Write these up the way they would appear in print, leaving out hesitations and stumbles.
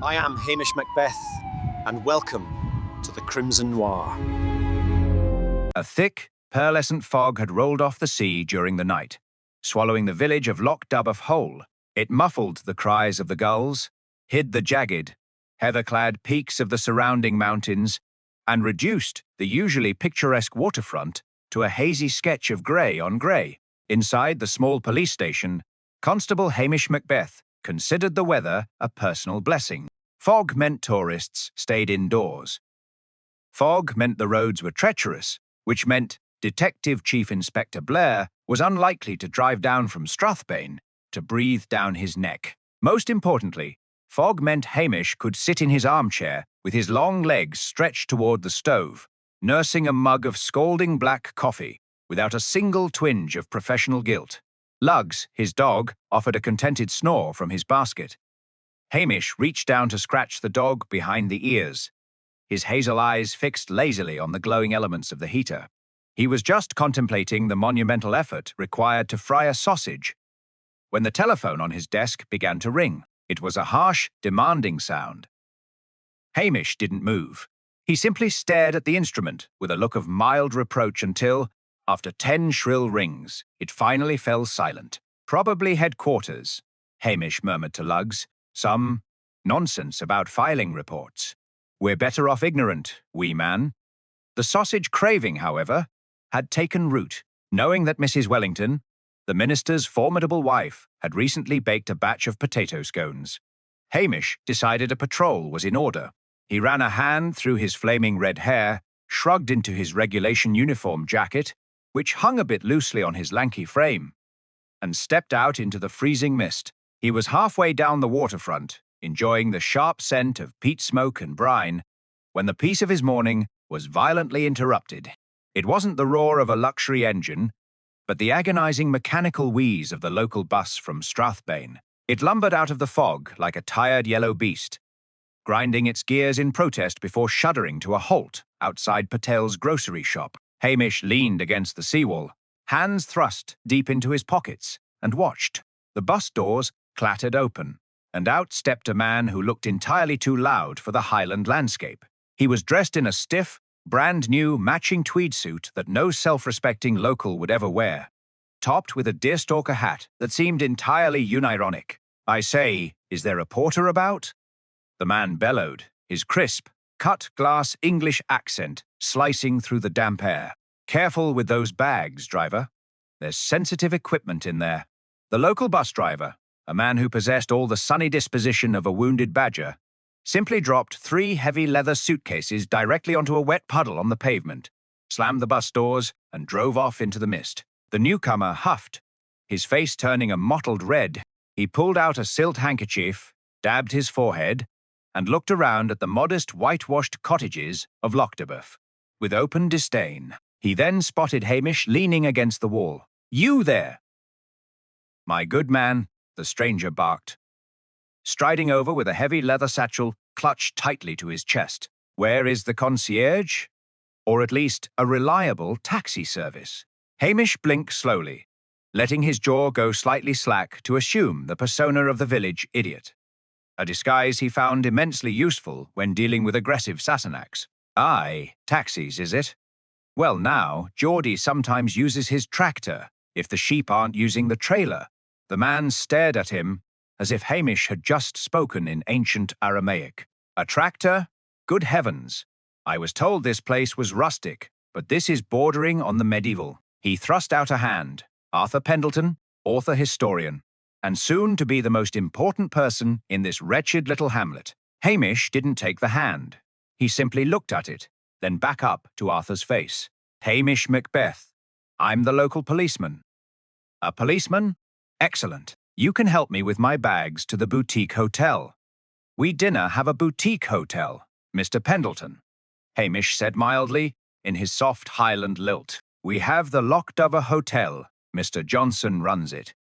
I am Hamish Macbeth, and welcome to the Crimson Noir. A thick, pearlescent fog had rolled off the sea during the night, swallowing the village of Lochdubh whole. It muffled the cries of the gulls, hid the jagged, heather-clad peaks of the surrounding mountains, and reduced the usually picturesque waterfront to a hazy sketch of grey on grey. Inside the small police station, Constable Hamish Macbeth considered the weather a personal blessing. Fog meant tourists stayed indoors. Fog meant the roads were treacherous, which meant Detective Chief Inspector Blair was unlikely to drive down from Strathbane to breathe down his neck. Most importantly, fog meant Hamish could sit in his armchair with his long legs stretched toward the stove, nursing a mug of scalding black coffee without a single twinge of professional guilt. Lugs, his dog, offered a contented snore from his basket. Hamish reached down to scratch the dog behind the ears, his hazel eyes fixed lazily on the glowing elements of the heater. He was just contemplating the monumental effort required to fry a sausage when the telephone on his desk began to ring. It was a harsh, demanding sound. Hamish didn't move. He simply stared at the instrument with a look of mild reproach until, after 10 shrill rings, it finally fell silent. Probably headquarters, Hamish murmured to Lugs. Some nonsense about filing reports. We're better off ignorant, wee man. The sausage craving, however, had taken root, knowing that Mrs. Wellington, the minister's formidable wife, had recently baked a batch of potato scones. Hamish decided a patrol was in order. He ran a hand through his flaming red hair, shrugged into his regulation uniform jacket, which hung a bit loosely on his lanky frame, and stepped out into the freezing mist. He was halfway down the waterfront, enjoying the sharp scent of peat smoke and brine, when the peace of his morning was violently interrupted. It wasn't the roar of a luxury engine, but the agonizing mechanical wheeze of the local bus from Strathbane. It lumbered out of the fog like a tired yellow beast, grinding its gears in protest before shuddering to a halt outside Patel's grocery shop. Hamish leaned against the seawall, hands thrust deep into his pockets, and watched. The bus doors clattered open, and out stepped a man who looked entirely too loud for the Highland landscape. He was dressed in a stiff, brand-new matching tweed suit that no self-respecting local would ever wear, topped with a deerstalker hat that seemed entirely unironic. "I say, is there a porter about?" The man bellowed, his crisp, cut-glass English accent slicing through the damp air. "Careful with those bags, driver. There's sensitive equipment in there." The local bus driver, a man who possessed all the sunny disposition of a wounded badger, simply dropped 3 heavy leather suitcases directly onto a wet puddle on the pavement, slammed the bus doors, and drove off into the mist. The newcomer huffed, his face turning a mottled red. He pulled out a silk handkerchief, dabbed his forehead, and looked around at the modest whitewashed cottages of Lochdubh with open disdain. He then spotted Hamish leaning against the wall. "You there!" "My good man," the stranger barked, striding over with a heavy leather satchel clutched tightly to his chest. "Where is the concierge? Or at least a reliable taxi service?" Hamish blinked slowly, letting his jaw go slightly slack to assume the persona of the village idiot, a disguise he found immensely useful when dealing with aggressive Sassenachs. "Aye, taxis, is it? Well now, Geordie sometimes uses his tractor if the sheep aren't using the trailer." The man stared at him as if Hamish had just spoken in ancient Aramaic. "A tractor? Good heavens! I was told this place was rustic, but this is bordering on the medieval." He thrust out a hand. Arthur Pendleton, author-historian, and soon to be the most important person in this wretched little hamlet. Hamish didn't take the hand. He simply looked at it, then back up to Arthur's face. "Hamish Macbeth. I'm the local policeman." "A policeman? Excellent. You can help me with my bags to the boutique hotel." "We dinna have a boutique hotel, Mr. Pendleton," Hamish said mildly, in his soft Highland lilt. "We have the Lochdubh Hotel. Mr. Johnson runs it.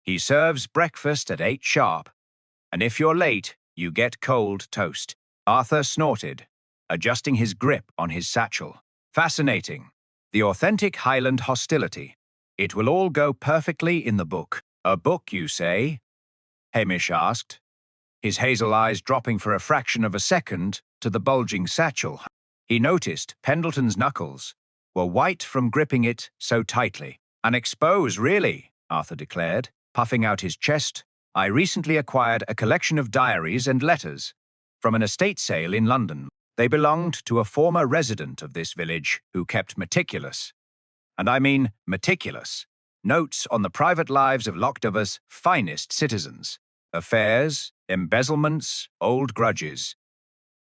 He serves breakfast at 8 sharp, and if you're late, you get cold toast." Arthur snorted, adjusting his grip on his satchel. "Fascinating. The authentic Highland hostility. It will all go perfectly in the book." "A book, you say?" Hamish asked, his hazel eyes dropping for a fraction of a second to the bulging satchel. He noticed Pendleton's knuckles were white from gripping it so tightly. "An expose, really," Arthur declared, puffing out his chest. "I recently acquired a collection of diaries and letters from an estate sale in London. They belonged to a former resident of this village who kept meticulous, and I mean meticulous, notes on the private lives of Lochdubh's finest citizens. Affairs, embezzlements, old grudges.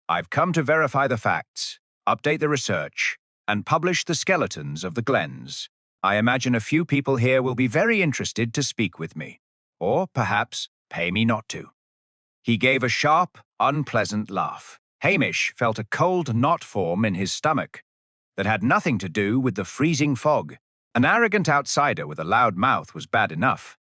I've come to verify the facts, update the research, and publish the skeletons of the glens. I imagine a few people here will be very interested to speak with me, or perhaps pay me not to." He gave a sharp, unpleasant laugh. Hamish felt a cold knot form in his stomach that had nothing to do with the freezing fog. An arrogant outsider with a loud mouth was bad enough.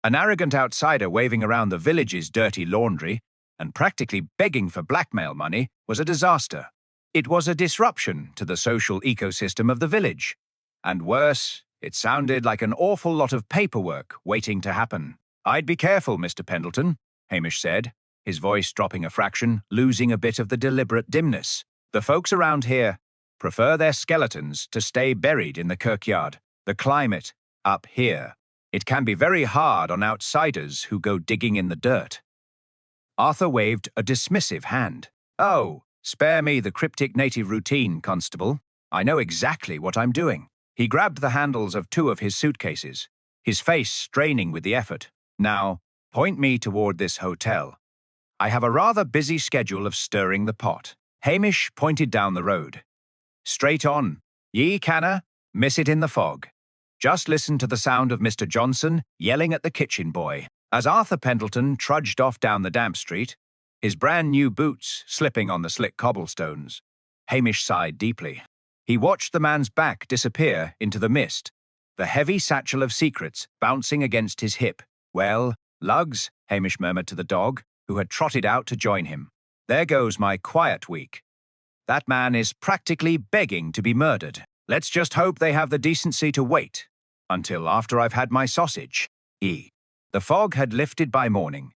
An arrogant outsider waving around the village's dirty laundry and practically begging for blackmail money was a disaster. It was a disruption to the social ecosystem of the village. And worse, it sounded like an awful lot of paperwork waiting to happen. "I'd be careful, Mr. Pendleton," Hamish said, his voice dropping a fraction, losing a bit of the deliberate dimness. "The folks around here prefer their skeletons to stay buried in the kirkyard. The climate up here, it can be very hard on outsiders who go digging in the dirt." Arthur waved a dismissive hand. "Oh, spare me the cryptic native routine, Constable. I know exactly what I'm doing." He grabbed the handles of two of his suitcases, his face straining with the effort. "Now, point me toward this hotel. I have a rather busy schedule of stirring the pot." Hamish pointed down the road. "Straight on. Ye canna miss it in the fog. Just listen to the sound of Mr. Johnson yelling at the kitchen boy." As Arthur Pendleton trudged off down the damp street, his brand-new boots slipping on the slick cobblestones, Hamish sighed deeply. He watched the man's back disappear into the mist, the heavy satchel of secrets bouncing against his hip. "Well, Lugs," Hamish murmured to the dog, who had trotted out to join him. "There goes my quiet week. That man is practically begging to be murdered. Let's just hope they have the decency to wait until after I've had my sausage." The fog had lifted by morning,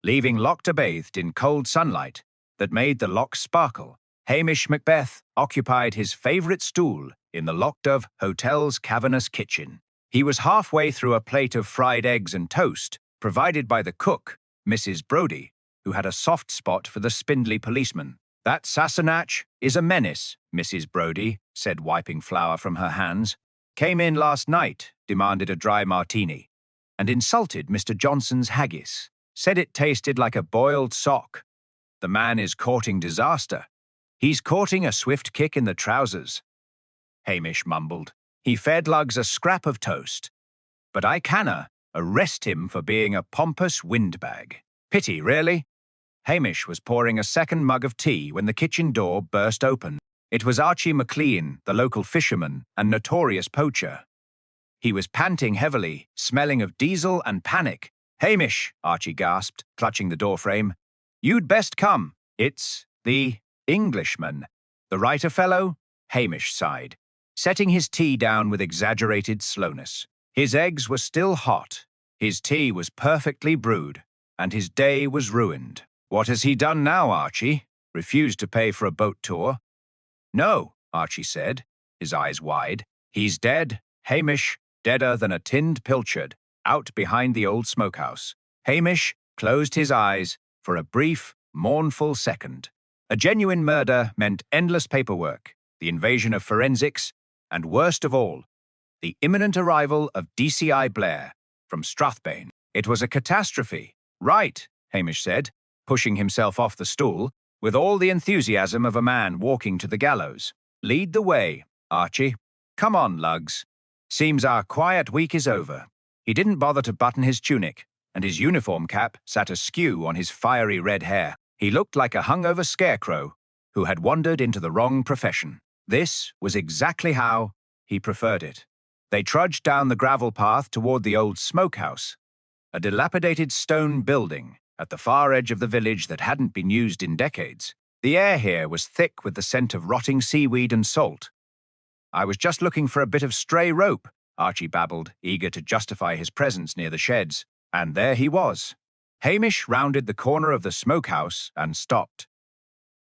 leaving Lochdubh bathed in cold sunlight that made the lock sparkle. Hamish Macbeth occupied his favourite stool in the Lochdubh Hotel's cavernous kitchen. He was halfway through a plate of fried eggs and toast, provided by the cook, Mrs. Brodie, who had a soft spot for the spindly policeman. "That Sassenach is a menace," Mrs. Brodie said, wiping flour from her hands. "Came in last night, demanded a dry martini, and insulted Mr. Johnson's haggis. Said it tasted like a boiled sock. The man is courting disaster. He's courting a swift kick in the trousers," Hamish mumbled. "He fed Lugs a scrap of toast, but I canna arrest him for being a pompous windbag. Pity, really?" Hamish was pouring a second mug of tea when the kitchen door burst open. It was Archie McLean, the local fisherman and notorious poacher. He was panting heavily, smelling of diesel and panic. "Hamish," Archie gasped, clutching the doorframe. "You'd best come. It's the Englishman." "The writer fellow?" Hamish sighed, setting his tea down with exaggerated slowness. His eggs were still hot, his tea was perfectly brewed, and his day was ruined. "What has he done now, Archie? Refused to pay for a boat tour?" "No," Archie said, his eyes wide. "He's dead, Hamish, deader than a tinned pilchard, out behind the old smokehouse." Hamish closed his eyes for a brief, mournful second. A genuine murder meant endless paperwork, the invasion of forensics, and worst of all, the imminent arrival of DCI Blair from Strathbane. It was a catastrophe. "Right," Hamish said, pushing himself off the stool, with all the enthusiasm of a man walking to the gallows. "Lead the way, Archie. Come on, Lugs. Seems our quiet week is over." He didn't bother to button his tunic, and his uniform cap sat askew on his fiery red hair. He looked like a hungover scarecrow who had wandered into the wrong profession. This was exactly how he preferred it. They trudged down the gravel path toward the old smokehouse, a dilapidated stone building at the far edge of the village that hadn't been used in decades. The air here was thick with the scent of rotting seaweed and salt. "I was just looking for a bit of stray rope," Archie babbled, eager to justify his presence near the sheds. And there he was. Hamish rounded the corner of the smokehouse and stopped.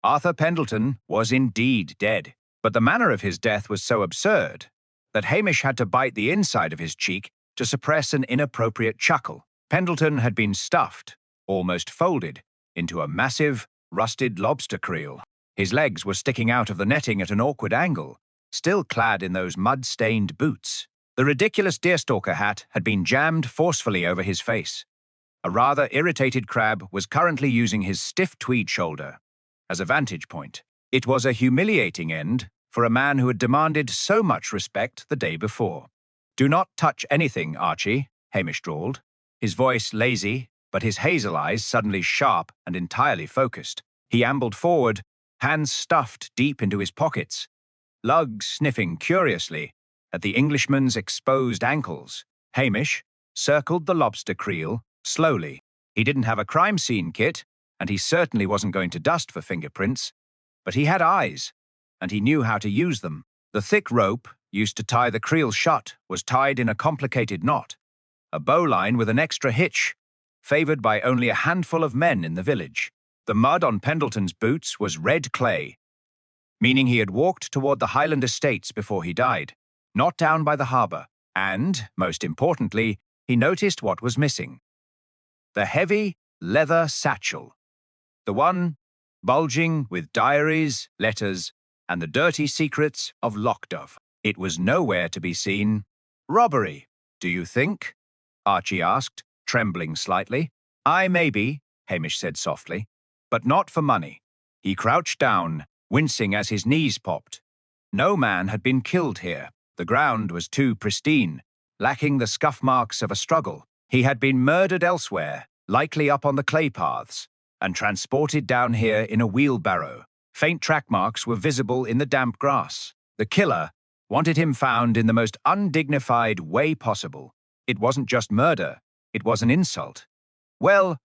Arthur Pendleton was indeed dead, but the manner of his death was so absurd that Hamish had to bite the inside of his cheek to suppress an inappropriate chuckle. Pendleton had been stuffed, almost folded, into a massive, rusted lobster creel. His legs were sticking out of the netting at an awkward angle, still clad in those mud-stained boots. The ridiculous deerstalker hat had been jammed forcefully over his face. A rather irritated crab was currently using his stiff tweed shoulder as a vantage point. It was a humiliating end for a man who had demanded so much respect the day before. "Do not touch anything, Archie," Hamish drawled, his voice lazy, but his hazel eyes suddenly sharp and entirely focused. He ambled forward, hands stuffed deep into his pockets, Lugg sniffing curiously at the Englishman's exposed ankles. Hamish circled the lobster creel slowly. He didn't have a crime scene kit, and he certainly wasn't going to dust for fingerprints, but he had eyes, and he knew how to use them. The thick rope used to tie the creel shut was tied in a complicated knot, a bowline with an extra hitch, favoured by only a handful of men in the village. The mud on Pendleton's boots was red clay, meaning he had walked toward the Highland estates before he died, not down by the harbour, and, most importantly, he noticed what was missing. The heavy leather satchel, the one bulging with diaries, letters, and the dirty secrets of Lochdubh. It was nowhere to be seen. "Robbery, do you think?" Archie asked, trembling slightly. "I maybe," Hamish said softly, "but not for money." He crouched down, wincing as his knees popped. No man had been killed here. The ground was too pristine, lacking the scuff marks of a struggle. He had been murdered elsewhere, likely up on the clay paths, and transported down here in a wheelbarrow. Faint track marks were visible in the damp grass. The killer wanted him found in the most undignified way possible. It wasn't just murder, it was an insult. "Well,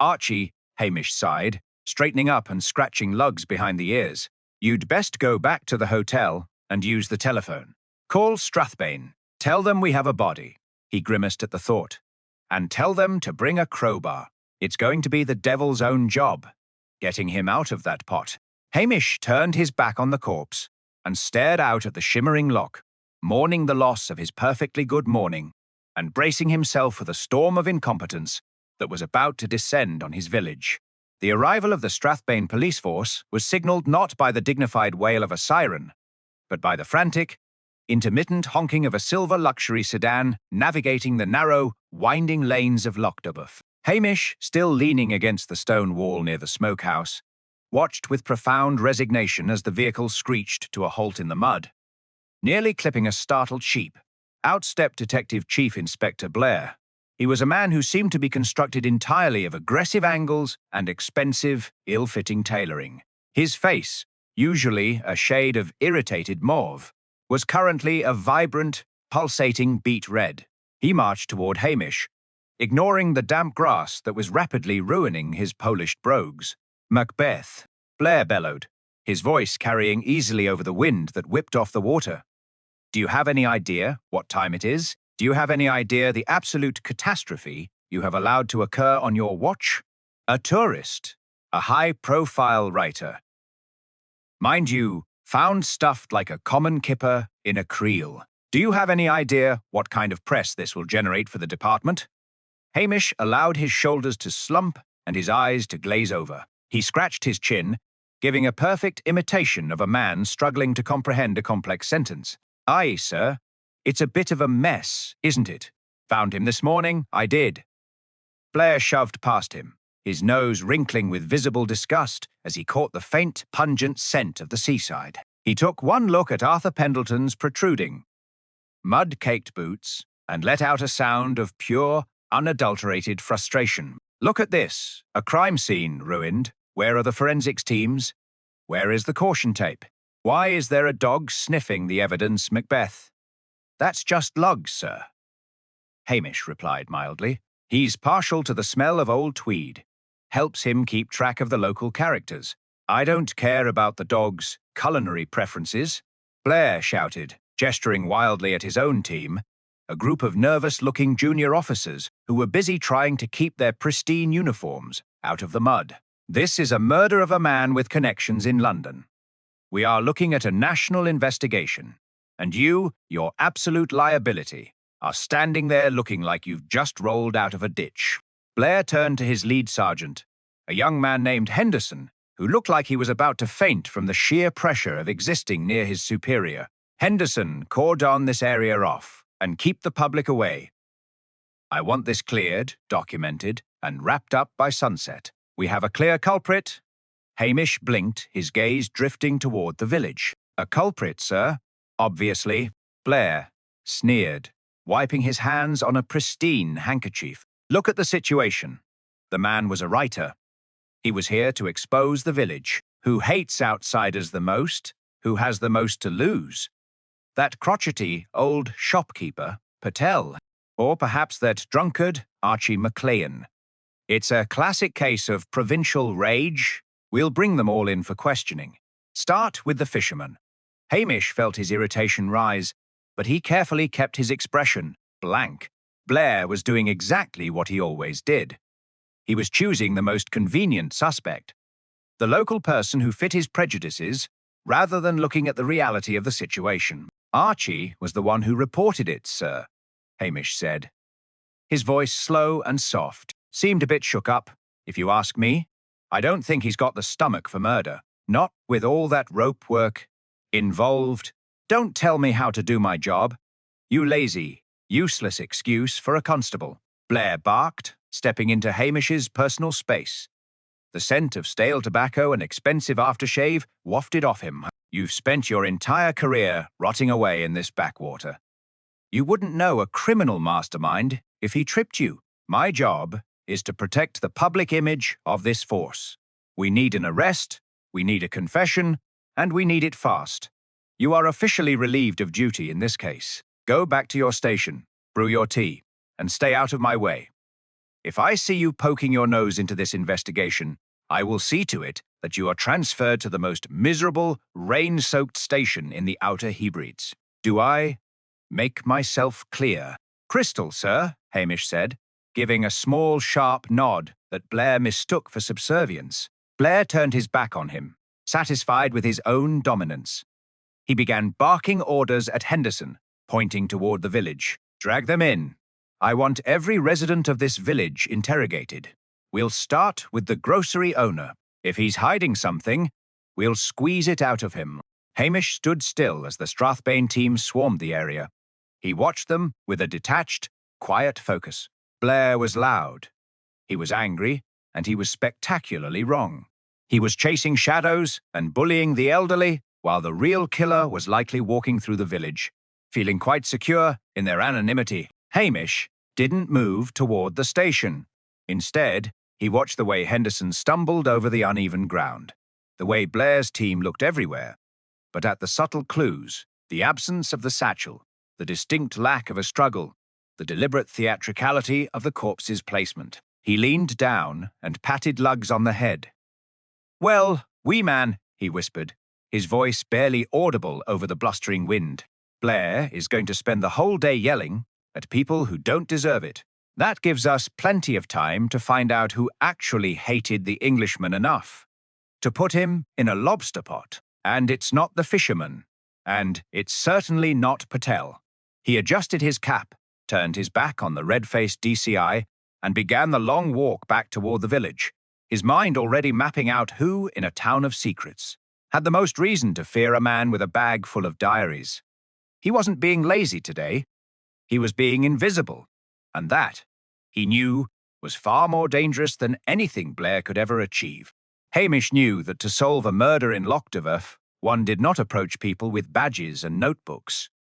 Archie," Hamish sighed, straightening up and scratching Lugs behind the ears, "you'd best go back to the hotel and use the telephone. Call Strathbane. Tell them we have a body." He grimaced at the thought. "And tell them to bring a crowbar. It's going to be the devil's own job, getting him out of that pot." Hamish turned his back on the corpse and stared out at the shimmering loch, mourning the loss of his perfectly good morning and bracing himself for the storm of incompetence that was about to descend on his village. The arrival of the Strathbane police force was signalled not by the dignified wail of a siren, but by the frantic, intermittent honking of a silver luxury sedan navigating the narrow, winding lanes of Lochdubh. Hamish, still leaning against the stone wall near the smokehouse, watched with profound resignation as the vehicle screeched to a halt in the mud. Nearly clipping a startled sheep, out stepped Detective Chief Inspector Blair. He was a man who seemed to be constructed entirely of aggressive angles and expensive, ill-fitting tailoring. His face, usually a shade of irritated mauve, was currently a vibrant, pulsating beet red. He marched toward Hamish, ignoring the damp grass that was rapidly ruining his polished brogues. "Macbeth," Blair bellowed, his voice carrying easily over the wind that whipped off the water. "Do you have any idea what time it is? Do you have any idea the absolute catastrophe you have allowed to occur on your watch? A tourist, a high-profile writer, mind you, found stuffed like a common kipper in a creel. Do you have any idea what kind of press this will generate for the department?" Hamish allowed his shoulders to slump and his eyes to glaze over. He scratched his chin, giving a perfect imitation of a man struggling to comprehend a complex sentence. "Aye, sir. It's a bit of a mess, isn't it? Found him this morning, I did." Blair shoved past him, his nose wrinkling with visible disgust as he caught the faint, pungent scent of the seaside. He took one look at Arthur Pendleton's protruding, mud-caked boots and let out a sound of pure, unadulterated frustration. "Look at this. A crime scene ruined. Where are the forensics teams? Where is the caution tape? Why is there a dog sniffing the evidence, Macbeth?" "That's just Lugg, sir," Hamish replied mildly. "He's partial to the smell of old tweed. Helps him keep track of the local characters. I don't care about the dog's culinary preferences," Blair shouted, gesturing wildly at his own team, a group of nervous-looking junior officers who were busy trying to keep their pristine uniforms out of the mud. This is a murder of a man with connections in London. We are looking at a national investigation, and you, your absolute liability, are standing there looking like you've just rolled out of a ditch. Blair turned to his lead sergeant, a young man named Henderson, who looked like he was about to faint from the sheer pressure of existing near his superior. Henderson, cordon this area off and keep the public away. I want this cleared, documented, and wrapped up by sunset. We have a clear culprit. Hamish blinked, his gaze drifting toward the village. A culprit, sir? Obviously. Blair sneered, wiping his hands on a pristine handkerchief. Look at the situation. The man was a writer. He was here to expose the village. Who hates outsiders the most? Who has the most to lose? That crotchety old shopkeeper, Patel, or perhaps that drunkard, Archie MacLean. It's a classic case of provincial rage. We'll bring them all in for questioning. Start with the fisherman. Hamish felt his irritation rise, but he carefully kept his expression blank. Blair was doing exactly what he always did. He was choosing the most convenient suspect, the local person who fit his prejudices, rather than looking at the reality of the situation. Archie was the one who reported it, sir, Hamish said. His voice slow and soft, seemed a bit shook up, if you ask me. I don't think he's got the stomach for murder, not with all that rope work involved. Don't tell me how to do my job. You lazy, useless excuse for a constable. Blair barked, stepping into Hamish's personal space. The scent of stale tobacco and expensive aftershave wafted off him. You've spent your entire career rotting away in this backwater. You wouldn't know a criminal mastermind if he tripped you. My job is to protect the public image of this force. We need an arrest, we need a confession, and we need it fast. You are officially relieved of duty in this case. Go back to your station, brew your tea, and stay out of my way. If I see you poking your nose into this investigation, I will see to it that you are transferred to the most miserable, rain-soaked station in the Outer Hebrides. Do I make myself clear? Crystal, sir, Hamish said, giving a small, sharp nod that Blair mistook for subservience. Blair turned his back on him, satisfied with his own dominance. He began barking orders at Henderson, pointing toward the village. Drag them in. I want every resident of this village interrogated. We'll start with the grocery owner. If he's hiding something, we'll squeeze it out of him. Hamish stood still as the Strathbane team swarmed the area. He watched them with a detached, quiet focus. Blair was loud. He was angry, and he was spectacularly wrong. He was chasing shadows and bullying the elderly, while the real killer was likely walking through the village, feeling quite secure in their anonymity. Hamish didn't move toward the station. Instead, he watched the way Henderson stumbled over the uneven ground, the way Blair's team looked everywhere, but at the subtle clues, the absence of the satchel, the distinct lack of a struggle, the deliberate theatricality of the corpse's placement. He leaned down and patted Luggs on the head. Well, wee man, he whispered, his voice barely audible over the blustering wind. Blair is going to spend the whole day yelling at people who don't deserve it. That gives us plenty of time to find out who actually hated the Englishman enough to put him in a lobster pot. And it's not the fisherman. And it's certainly not Patel. He adjusted his cap, turned his back on the red-faced DCI, and began the long walk back toward the village, his mind already mapping out who, in a town of secrets, had the most reason to fear a man with a bag full of diaries. He wasn't being lazy today. He was being invisible. And that, he knew, was far more dangerous than anything Blair could ever achieve. Hamish knew that to solve a murder in Lochdubh, one did not approach people with badges and notebooks.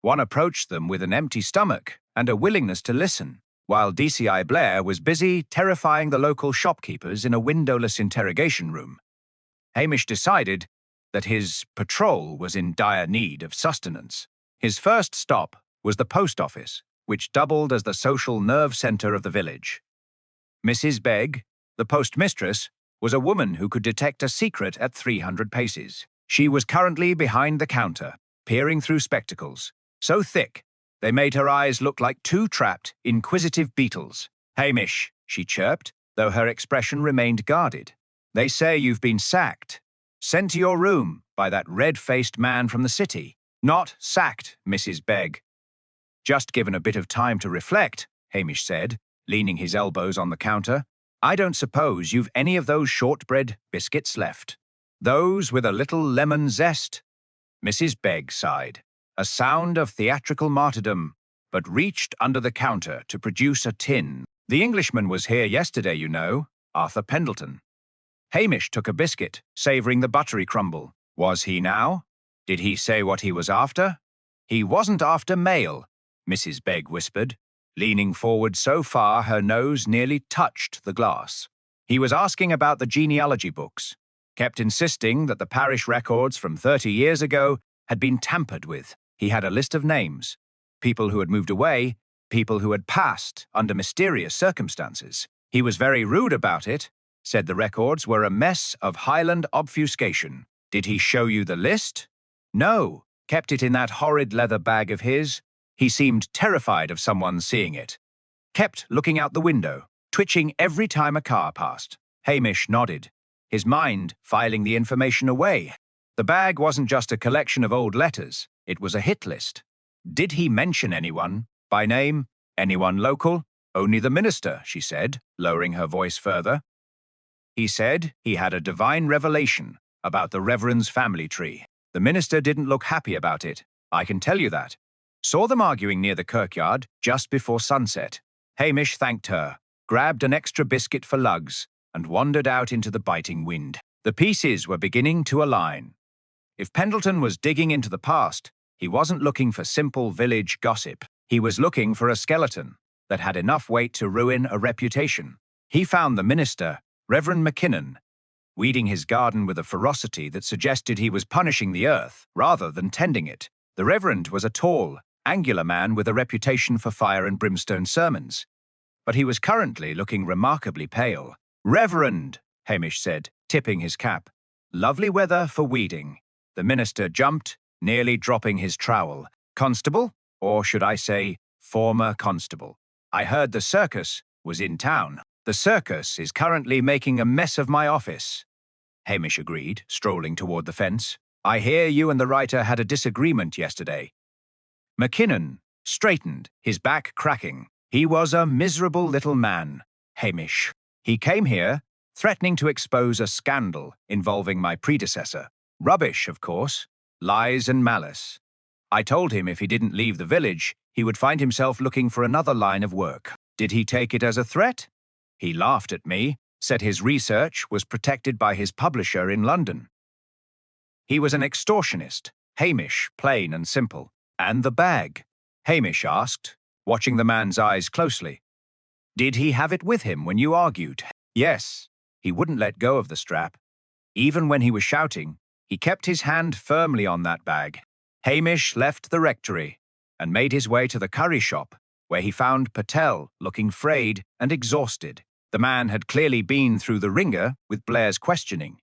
One approached them with an empty stomach and a willingness to listen, while DCI Blair was busy terrifying the local shopkeepers in a windowless interrogation room. Hamish decided that his patrol was in dire need of sustenance. His first stop was the post office, which doubled as the social nerve center of the village. Mrs. Begg, the postmistress, was a woman who could detect a secret at 300 paces. She was currently behind the counter, peering through spectacles, so thick They made her eyes look like two trapped, inquisitive beetles. "Hamish," she chirped, though her expression remained guarded. "They say you've been sacked. Sent to your room by that red-faced man from the city. Not sacked, Mrs. Begg." "Just given a bit of time to reflect," Hamish said, leaning his elbows on the counter. "I don't suppose you've any of those shortbread biscuits left. Those with a little lemon zest?" Mrs. Begg sighed, a sound of theatrical martyrdom, but reached under the counter to produce a tin. "The Englishman was here yesterday, you know, Arthur Pendleton." Hamish took a biscuit, savouring the buttery crumble. "Was he now? Did he say what he was after?" "He wasn't after mail," Mrs. Begg whispered, leaning forward so far her nose nearly touched the glass. "He was asking about the genealogy books. Kept insisting that the parish records from 30 years ago had been tampered with. He had a list of names. People who had moved away, people who had passed under mysterious circumstances. He was very rude about it, said the records were a mess of Highland obfuscation. Did he show you the list?" "No, kept it in that horrid leather bag of his. He seemed terrified of someone seeing it. Kept looking out the window, twitching every time a car passed." Hamish nodded, his mind filing the information away. The bag wasn't just a collection of old letters, it was a hit list. "Did he mention anyone, by name, anyone local?" "Only the minister," she said, lowering her voice further. "He said he had a divine revelation about the Reverend's family tree. The minister didn't look happy about it, I can tell you that. Saw them arguing near the kirkyard just before sunset." Hamish thanked her, grabbed an extra biscuit for lugs, and wandered out into the biting wind. The pieces were beginning to align. If Pendleton was digging into the past, he wasn't looking for simple village gossip. He was looking for a skeleton that had enough weight to ruin a reputation. He found the minister, Reverend McKinnon, weeding his garden with a ferocity that suggested he was punishing the earth rather than tending it. The Reverend was a tall, angular man with a reputation for fire and brimstone sermons, but he was currently looking remarkably pale. "Reverend," Hamish said, tipping his cap. "Lovely weather for weeding." The minister jumped, nearly dropping his trowel. "Constable, or should I say, former constable. I heard the circus was in town." "The circus is currently making a mess of my office," Hamish agreed, strolling toward the fence. "I hear you and the writer had a disagreement yesterday." McKinnon straightened, his back cracking. "He was a miserable little man, Hamish. He came here, threatening to expose a scandal involving my predecessor. Rubbish, of course. Lies and malice. I told him if he didn't leave the village, he would find himself looking for another line of work. Did he take it as a threat? He laughed at me, said his research was protected by his publisher in London. He was an extortionist, Hamish, plain and simple. "And the bag?" Hamish asked, watching the man's eyes closely. "Did he have it with him when you argued?" "Yes. He wouldn't let go of the strap. Even when he was shouting, he kept his hand firmly on that bag." Hamish left the rectory and made his way to the curry shop, where he found Patel looking frayed and exhausted. The man had clearly been through the ringer with Blair's questioning.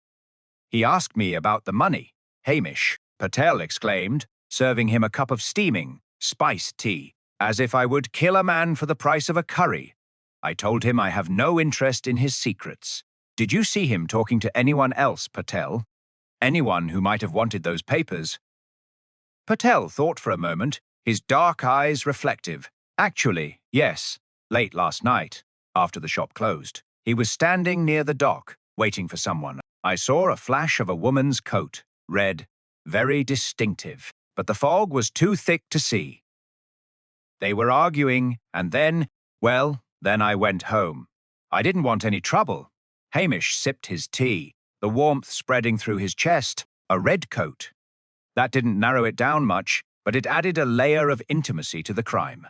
"He asked me about the money, Hamish," Patel exclaimed, serving him a cup of steaming, spiced tea. "As if I would kill a man for the price of a curry. I told him I have no interest in his secrets." "Did you see him talking to anyone else, Patel? Anyone who might have wanted those papers?" Patel thought for a moment, his dark eyes reflective. "Actually, yes. Late last night, after the shop closed. He was standing near the dock, waiting for someone. I saw a flash of a woman's coat, red, very distinctive, but the fog was too thick to see. They were arguing, and then I went home. I didn't want any trouble." Hamish sipped his tea, the warmth spreading through his chest. "A red coat. That didn't narrow it down much, but it added a layer of intimacy to the crime.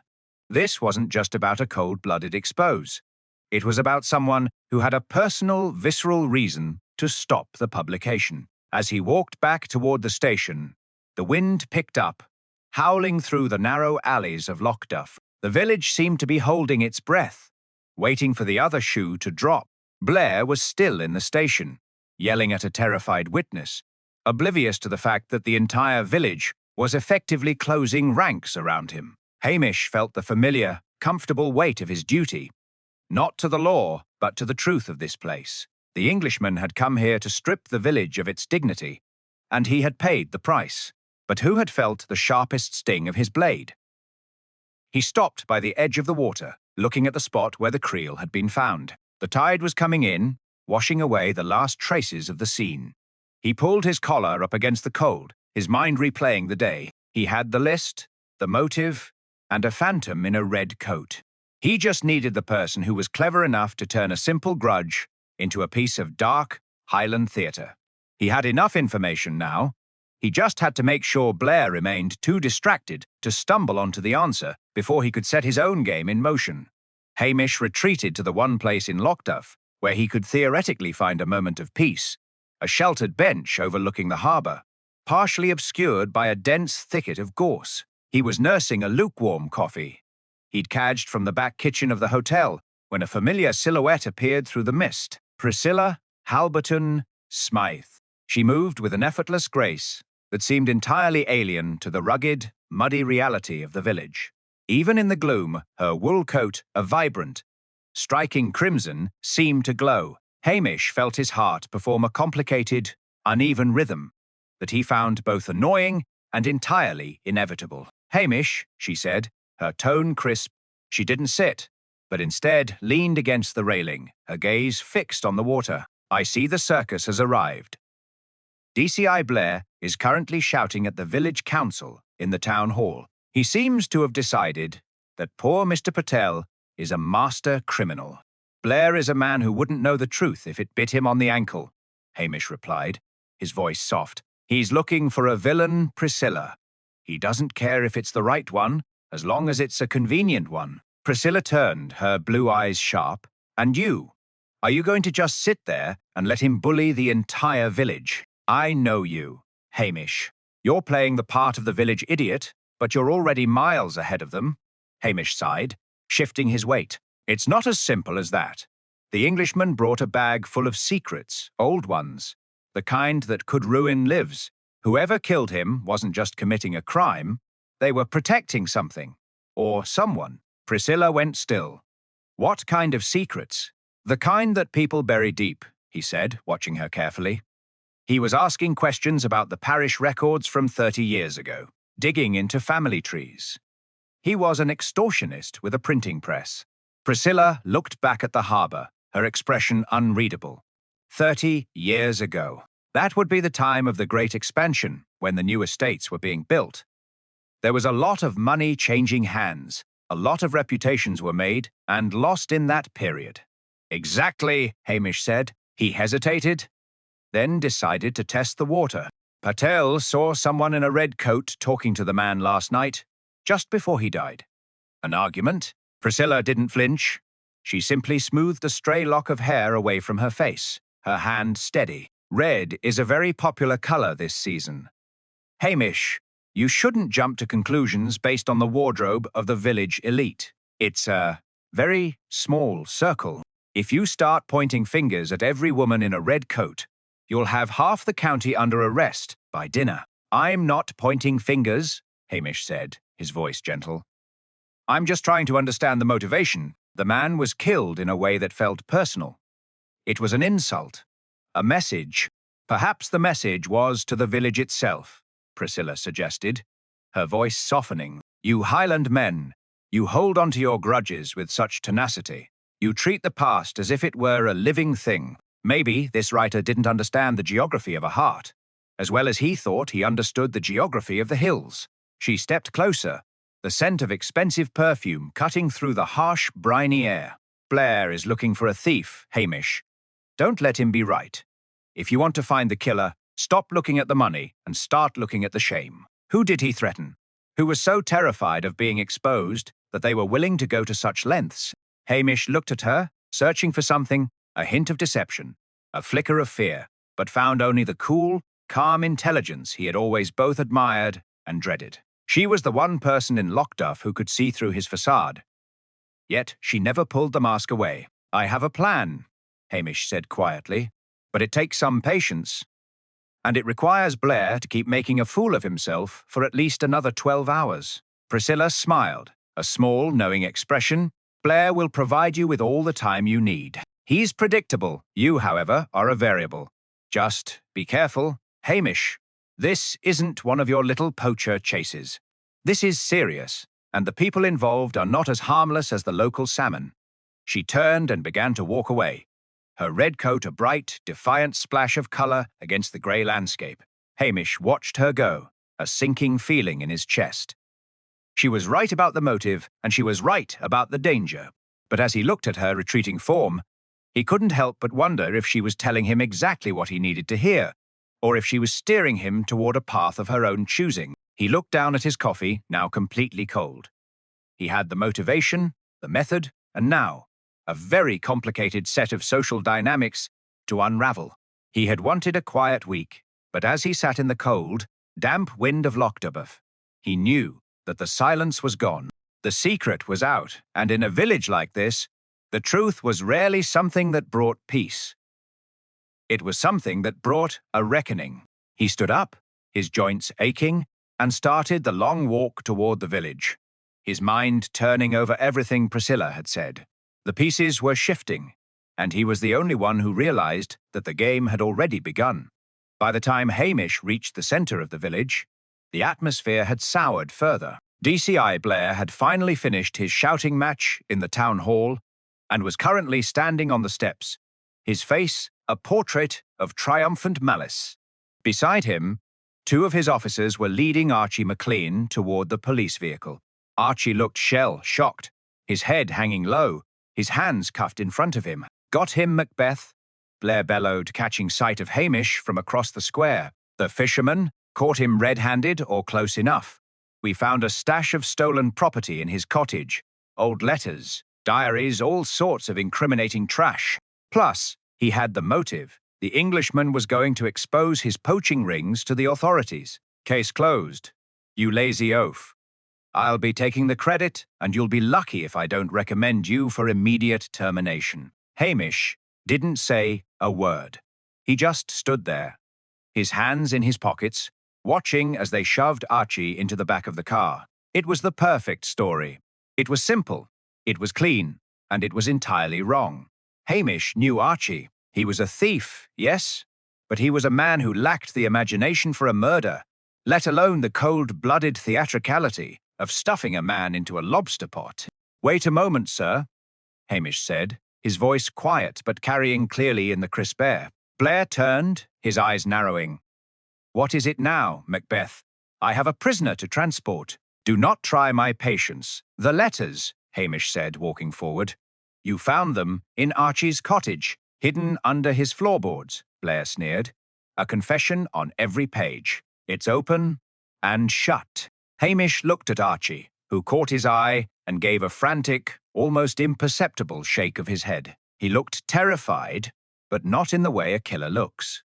This wasn't just about a cold-blooded expose. It was about someone who had a personal, visceral reason to stop the publication." As he walked back toward the station, the wind picked up, howling through the narrow alleys of Lochdubh. The village seemed to be holding its breath, waiting for the other shoe to drop. Blair was still in the station, yelling at a terrified witness, oblivious to the fact that the entire village was effectively closing ranks around him. Hamish felt the familiar, comfortable weight of his duty, not to the law, but to the truth of this place. The Englishman had come here to strip the village of its dignity, and he had paid the price. But who had felt the sharpest sting of his blade? He stopped by the edge of the water, looking at the spot where the creel had been found. The tide was coming in, washing away the last traces of the scene. He pulled his collar up against the cold, his mind replaying the day. He had the list, the motive, and a phantom in a red coat. He just needed the person who was clever enough to turn a simple grudge into a piece of dark Highland theatre. He had enough information now. He just had to make sure Blair remained too distracted to stumble onto the answer before he could set his own game in motion. Hamish retreated to the one place in Lochdubh where he could theoretically find a moment of peace, a sheltered bench overlooking the harbour, partially obscured by a dense thicket of gorse. He was nursing a lukewarm coffee he'd cadged from the back kitchen of the hotel when a familiar silhouette appeared through the mist. Priscilla Halberton Smythe. She moved with an effortless grace that seemed entirely alien to the rugged, muddy reality of the village. Even in the gloom, her wool coat, a vibrant, striking crimson, seemed to glow. Hamish felt his heart perform a complicated, uneven rhythm that he found both annoying and entirely inevitable. "Hamish," she said, her tone crisp. She didn't sit, but instead leaned against the railing, her gaze fixed on the water. "I see the circus has arrived. DCI Blair is currently shouting at the village council in the town hall. He seems to have decided that poor Mr. Patel is a master criminal. Blair is a man who wouldn't know the truth if it bit him on the ankle," Hamish replied, his voice soft. "He's looking for a villain, Priscilla. He doesn't care if it's the right one, as long as it's a convenient one." Priscilla turned, her blue eyes sharp. "And you? Are you going to just sit there and let him bully the entire village? I know you, Hamish. You're playing the part of the village idiot, but you're already miles ahead of them." Hamish sighed, shifting his weight. "It's not as simple as that. The Englishman brought a bag full of secrets, old ones, the kind that could ruin lives. Whoever killed him wasn't just committing a crime, they were protecting something, or someone." Priscilla went still. "What kind of secrets?" "The kind that people bury deep," he said, watching her carefully. He was asking questions about the parish records from 30 years ago, digging into family trees. He was an extortionist with a printing press. Priscilla looked back at the harbour, her expression unreadable. 30 years ago. That would be the time of the Great Expansion, when the new estates were being built. There was a lot of money changing hands, a lot of reputations were made and lost in that period. "Exactly," Hamish said. He hesitated, then decided to test the water. "Patel saw someone in a red coat talking to the man last night, just before he died." "An argument?" Priscilla didn't flinch. She simply smoothed a stray lock of hair away from her face, her hand steady. "Red is a very popular color this season. Hamish, you shouldn't jump to conclusions based on the wardrobe of the village elite. It's a very small circle. If you start pointing fingers at every woman in a red coat, you'll have half the county under arrest by dinner." "I'm not pointing fingers," Hamish said, his voice gentle. "I'm just trying to understand the motivation. The man was killed in a way that felt personal. It was an insult, a message. Perhaps the message was to the village itself," Priscilla suggested, her voice softening. "You Highland men, you hold on to your grudges with such tenacity. You treat the past as if it were a living thing. Maybe this writer didn't understand the geography of a heart, as well as he thought he understood the geography of the hills." She stepped closer, the scent of expensive perfume cutting through the harsh, briny air. "Blair is looking for a thief, Hamish. Don't let him be right. If you want to find the killer, stop looking at the money and start looking at the shame. Who did he threaten? Who was so terrified of being exposed that they were willing to go to such lengths?" Hamish looked at her, searching for something, a hint of deception, a flicker of fear, but found only the cool, calm intelligence he had always both admired and dreaded. She was the one person in Lochdubh who could see through his facade. Yet she never pulled the mask away. "I have a plan," Hamish said quietly, "but it takes some patience. And it requires Blair to keep making a fool of himself for at least another 12 hours. Priscilla smiled, a small, knowing expression. Blair will provide you with all the time you need. He's predictable. You, however, are a variable. Just be careful. Hamish, this isn't one of your little poacher chases. This is serious, and the people involved are not as harmless as the local salmon. She turned and began to walk away, her red coat a bright, defiant splash of colour against the grey landscape. Hamish watched her go, a sinking feeling in his chest. She was right about the motive, and she was right about the danger. But as he looked at her retreating form, he couldn't help but wonder if she was telling him exactly what he needed to hear, or if she was steering him toward a path of her own choosing. He looked down at his coffee, now completely cold. He had the motivation, the method, and now a very complicated set of social dynamics to unravel. He had wanted a quiet week, but as he sat in the cold, damp wind of Lochdubh, he knew that the silence was gone. The secret was out, and in a village like this, the truth was rarely something that brought peace. It was something that brought a reckoning. He stood up, his joints aching, and started the long walk toward the village, his mind turning over everything Priscilla had said. The pieces were shifting, and he was the only one who realized that the game had already begun. By the time Hamish reached the center of the village, the atmosphere had soured further. DCI Blair had finally finished his shouting match in the town hall and was currently standing on the steps, his face a portrait of triumphant malice. Beside him, two of his officers were leading Archie McLean toward the police vehicle. Archie looked shell-shocked, his head hanging low, his hands cuffed in front of him. "Got him, Macbeth?" Blair bellowed, catching sight of Hamish from across the square. "The fisherman caught him red-handed or close enough. We found a stash of stolen property in his cottage, old letters, diaries, all sorts of incriminating trash. Plus, he had the motive. The Englishman was going to expose his poaching rings to the authorities. Case closed. You lazy oaf. I'll be taking the credit, and you'll be lucky if I don't recommend you for immediate termination." Hamish didn't say a word. He just stood there, his hands in his pockets, watching as they shoved Archie into the back of the car. It was the perfect story. It was simple, it was clean, and it was entirely wrong. Hamish knew Archie. He was a thief, yes, but he was a man who lacked the imagination for a murder, let alone the cold-blooded theatricality of stuffing a man into a lobster pot. "Wait a moment, sir," Hamish said, his voice quiet but carrying clearly in the crisp air. Blair turned, his eyes narrowing. "What is it now, Macbeth? I have a prisoner to transport. Do not try my patience." "The letters," Hamish said, walking forward. "You found them in Archie's cottage, hidden under his floorboards," Blair sneered. "A confession on every page. It's open and shut." Hamish looked at Archie, who caught his eye and gave a frantic, almost imperceptible shake of his head. He looked terrified, but not in the way a killer looks.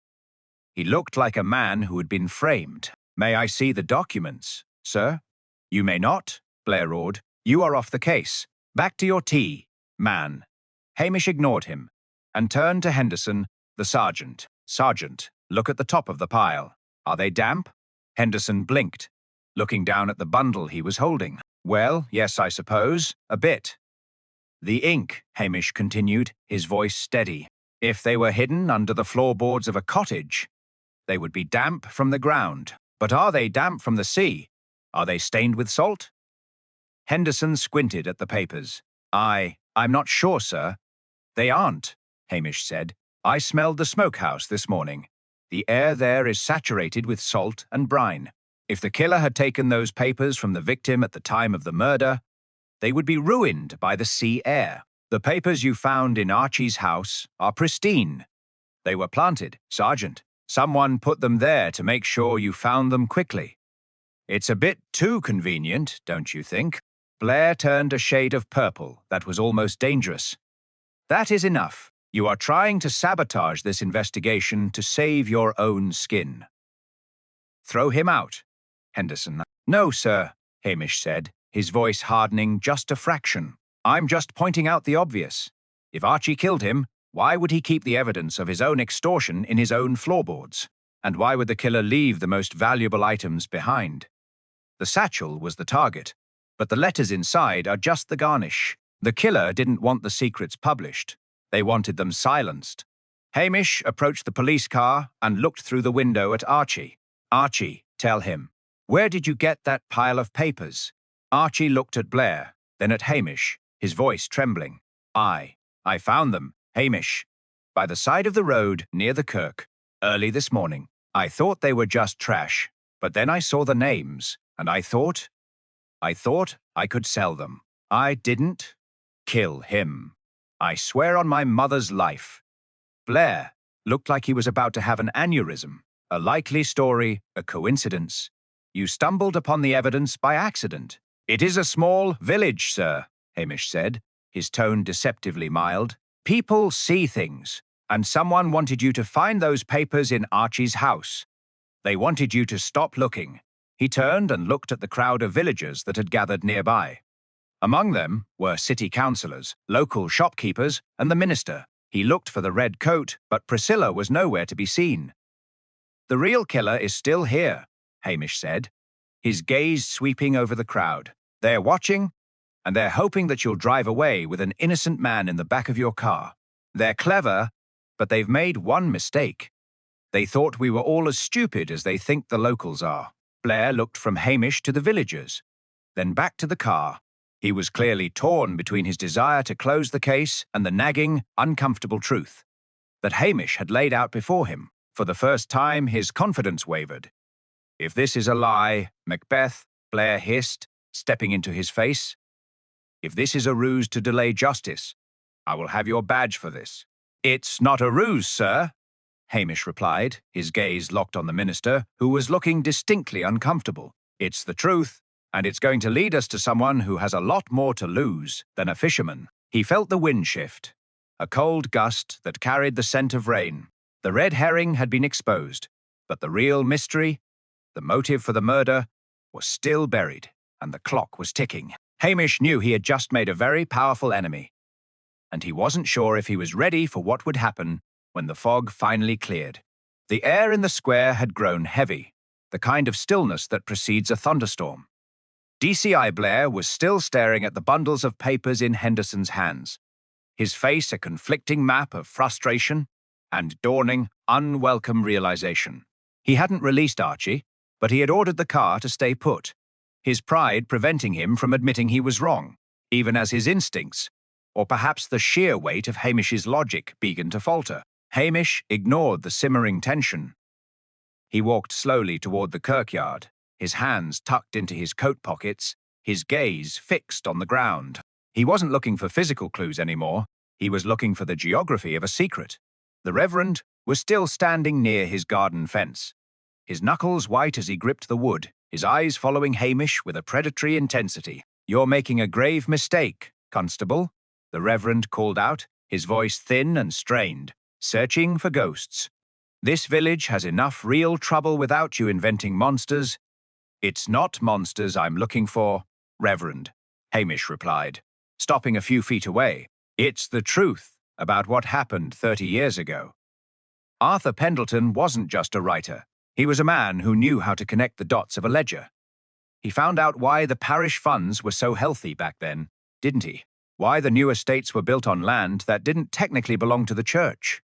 He looked like a man who had been framed. "May I see the documents, sir?" "You may not," Blair roared. "You are off the case. Back to your tea, man." Hamish ignored him and turned to Henderson, the sergeant. "Sergeant, look at the top of the pile. Are they damp?" Henderson blinked, looking down at the bundle he was holding. "Well, yes, I suppose, a bit." "The ink," Hamish continued, his voice steady. "If they were hidden under the floorboards of a cottage, they would be damp from the ground. But are they damp from the sea? Are they stained with salt?" Henderson squinted at the papers. I'm not sure, sir." "They aren't," Hamish said. "I smelled the smokehouse this morning. The air there is saturated with salt and brine. If the killer had taken those papers from the victim at the time of the murder, they would be ruined by the sea air. The papers you found in Archie's house are pristine. They were planted, Sergeant. Someone put them there to make sure you found them quickly. It's a bit too convenient, don't you think?" Blair turned a shade of purple that was almost dangerous. "That is enough. You are trying to sabotage this investigation to save your own skin." "Throw him out," Henderson. "No, sir," Hamish said, his voice hardening just a fraction. "I'm just pointing out the obvious. If Archie killed him, why would he keep the evidence of his own extortion in his own floorboards? And why would the killer leave the most valuable items behind? The satchel was the target, but the letters inside are just the garnish. The killer didn't want the secrets published. They wanted them silenced. Hamish approached the police car and looked through the window at Archie. Archie, tell him. Where did you get that pile of papers? Archie looked at Blair, then at Hamish, his voice trembling. I found them, Hamish. By the side of the road near the kirk, early this morning. I thought they were just trash, but then I saw the names, and I thought I could sell them. I didn't kill him. I swear on my mother's life. Blair looked like he was about to have an aneurysm. A likely story, a coincidence. You stumbled upon the evidence by accident. It is a small village, sir, Hamish said, his tone deceptively mild. People see things, and someone wanted you to find those papers in Archie's house. They wanted you to stop looking. He turned and looked at the crowd of villagers that had gathered nearby. Among them were city councillors, local shopkeepers, and the minister. He looked for the red coat, but Priscilla was nowhere to be seen. The real killer is still here, Hamish said, his gaze sweeping over the crowd. They're watching, and they're hoping that you'll drive away with an innocent man in the back of your car. They're clever, but they've made one mistake. They thought we were all as stupid as they think the locals are. Blair looked from Hamish to the villagers, then back to the car. He was clearly torn between his desire to close the case and the nagging, uncomfortable truth that Hamish had laid out before him. For the first time, his confidence wavered. If this is a lie, Macbeth, Blair hissed, stepping into his face. If this is a ruse to delay justice, I will have your badge for this. It's not a ruse, sir, Hamish replied, his gaze locked on the minister, who was looking distinctly uncomfortable. It's the truth, and it's going to lead us to someone who has a lot more to lose than a fisherman. He felt the wind shift, a cold gust that carried the scent of rain. The red herring had been exposed, but the real mystery, the motive for the murder, was still buried, and the clock was ticking. Hamish knew he had just made a very powerful enemy, and he wasn't sure if he was ready for what would happen when the fog finally cleared. The air in the square had grown heavy, the kind of stillness that precedes a thunderstorm. DCI Blair was still staring at the bundles of papers in Henderson's hands, his face a conflicting map of frustration and dawning, unwelcome realization. He hadn't released Archie, but he had ordered the car to stay put, his pride preventing him from admitting he was wrong, even as his instincts, or perhaps the sheer weight of Hamish's logic, began to falter. Hamish ignored the simmering tension. He walked slowly toward the kirkyard, his hands tucked into his coat pockets, his gaze fixed on the ground. He wasn't looking for physical clues anymore. He was looking for the geography of a secret. The Reverend was still standing near his garden fence, his knuckles white as he gripped the wood, his eyes following Hamish with a predatory intensity. "You're making a grave mistake, Constable," the Reverend called out, his voice thin and strained. "Searching for ghosts. This village has enough real trouble without you inventing monsters." "It's not monsters I'm looking for, Reverend," Hamish replied, stopping a few feet away. "It's the truth about what happened 30 years ago." Arthur Pendleton wasn't just a writer. He was a man who knew how to connect the dots of a ledger. He found out why the parish funds were so healthy back then, didn't he? Why the new estates were built on land that didn't technically belong to the church.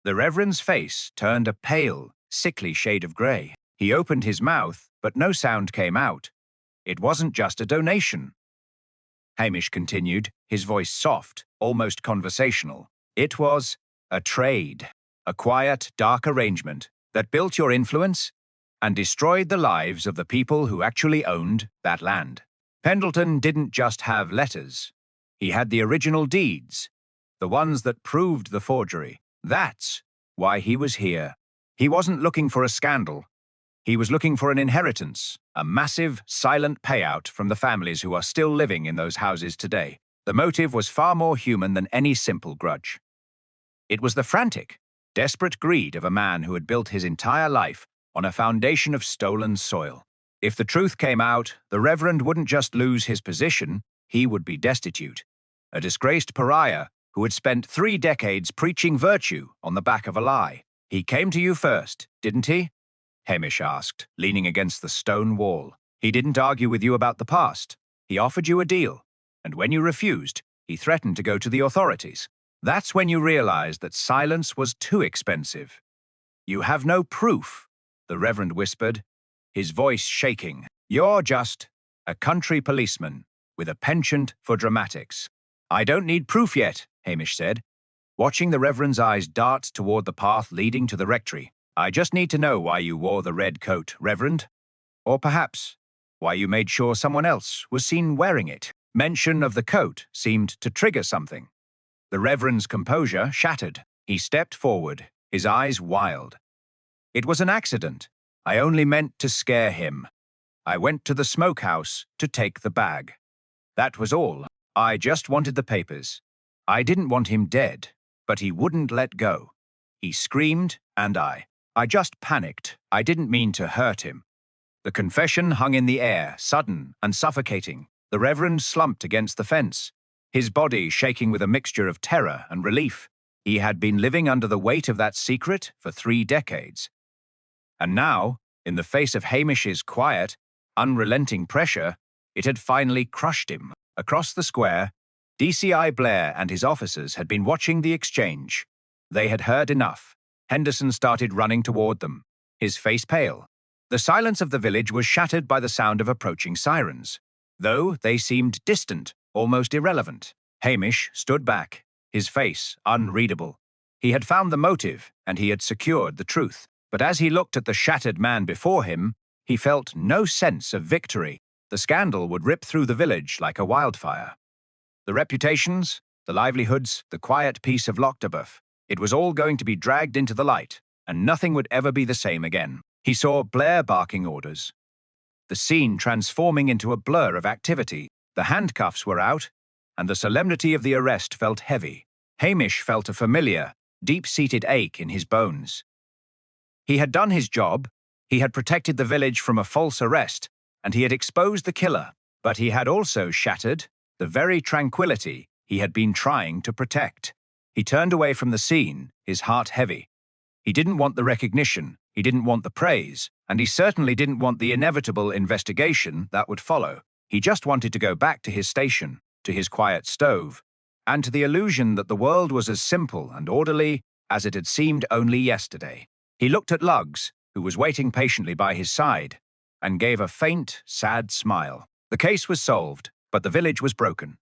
The Reverend's face turned a pale, sickly shade of grey. He opened his mouth, but no sound came out. It wasn't just a donation, Hamish continued, his voice soft, almost conversational. It was a trade, a quiet, dark arrangement that built your influence and destroyed the lives of the people who actually owned that land. Pendleton didn't just have letters. He had the original deeds, the ones that proved the forgery. That's why he was here. He wasn't looking for a scandal. He was looking for an inheritance, a massive, silent payout from the families who are still living in those houses today. The motive was far more human than any simple grudge. It was the frantic, desperate greed of a man who had built his entire life on a foundation of stolen soil. If the truth came out, the Reverend wouldn't just lose his position, he would be destitute. A disgraced pariah who had spent 3 decades preaching virtue on the back of a lie. "He came to you first, didn't he?" Hamish asked, leaning against the stone wall. "He didn't argue with you about the past. He offered you a deal, and when you refused, he threatened to go to the authorities. That's when you realized that silence was too expensive. You have no proof, the Reverend whispered, his voice shaking. You're just a country policeman with a penchant for dramatics. I don't need proof yet, Hamish said, watching the Reverend's eyes dart toward the path leading to the rectory. I just need to know why you wore the red coat, Reverend. Or perhaps why you made sure someone else was seen wearing it. Mention of the coat seemed to trigger something. The Reverend's composure shattered. He stepped forward, his eyes wild. It was an accident. I only meant to scare him. I went to the smokehouse to take the bag. That was all. I just wanted the papers. I didn't want him dead, but he wouldn't let go. He screamed, and I just panicked. I didn't mean to hurt him. The confession hung in the air, sudden and suffocating. The Reverend slumped against the fence, his body shaking with a mixture of terror and relief. He had been living under the weight of that secret for 3 decades. And now, in the face of Hamish's quiet, unrelenting pressure, it had finally crushed him. Across the square, DCI Blair and his officers had been watching the exchange. They had heard enough. Henderson started running toward them, his face pale. The silence of the village was shattered by the sound of approaching sirens, though they seemed distant, almost irrelevant. Hamish stood back, his face unreadable. He had found the motive, and he had secured the truth. But as he looked at the shattered man before him, he felt no sense of victory. The scandal would rip through the village like a wildfire. The reputations, the livelihoods, the quiet peace of Lochdubh, it was all going to be dragged into the light, and nothing would ever be the same again. He saw Blair barking orders, the scene transforming into a blur of activity. The handcuffs were out, and the solemnity of the arrest felt heavy. Hamish felt a familiar, deep-seated ache in his bones. He had done his job, he had protected the village from a false arrest, and he had exposed the killer, but he had also shattered the very tranquility he had been trying to protect. He turned away from the scene, his heart heavy. He didn't want the recognition, he didn't want the praise, and he certainly didn't want the inevitable investigation that would follow. He just wanted to go back to his station, to his quiet stove, and to the illusion that the world was as simple and orderly as it had seemed only yesterday. He looked at Luggs, who was waiting patiently by his side, and gave a faint, sad smile. The case was solved, but the village was broken.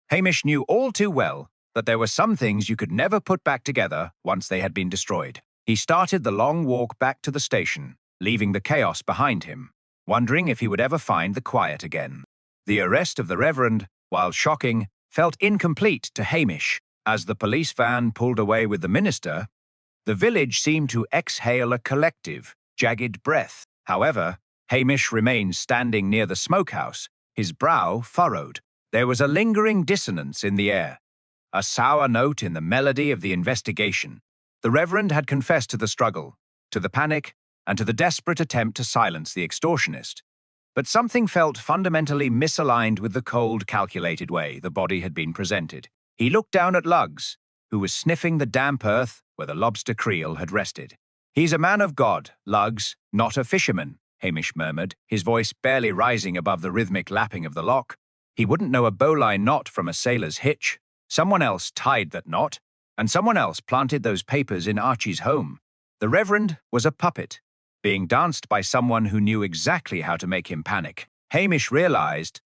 Hamish knew all too well that there were some things you could never put back together once they had been destroyed. He started the long walk back to the station, leaving the chaos behind him, wondering if he would ever find the quiet again. The arrest of the Reverend, while shocking, felt incomplete to Hamish. As the police van pulled away with the minister, the village seemed to exhale a collective, jagged breath. However, Hamish remained standing near the smokehouse, his brow furrowed. There was a lingering dissonance in the air, a sour note in the melody of the investigation. The Reverend had confessed to the struggle, to the panic, and to the desperate attempt to silence the extortionist. But something felt fundamentally misaligned with the cold, calculated way the body had been presented. He looked down at Luggs, who was sniffing the damp earth where the lobster creel had rested. "He's a man of God, Luggs, not a fisherman," Hamish murmured, his voice barely rising above the rhythmic lapping of the lock. He wouldn't know a bowline knot from a sailor's hitch. Someone else tied that knot, and someone else planted those papers in Archie's home. The Reverend was a puppet, being danced by someone who knew exactly how to make him panic. Hamish realized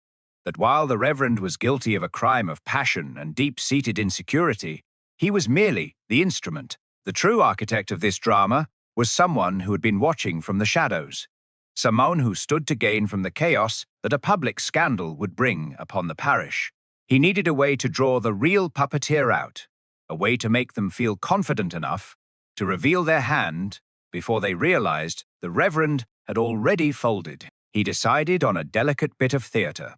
that while the Reverend was guilty of a crime of passion and deep-seated insecurity, he was merely the instrument. The true architect of this drama was someone who had been watching from the shadows, someone who stood to gain from the chaos that a public scandal would bring upon the parish. He needed a way to draw the real puppeteer out, a way to make them feel confident enough to reveal their hand before they realized the Reverend had already folded. He decided on a delicate bit of theatre.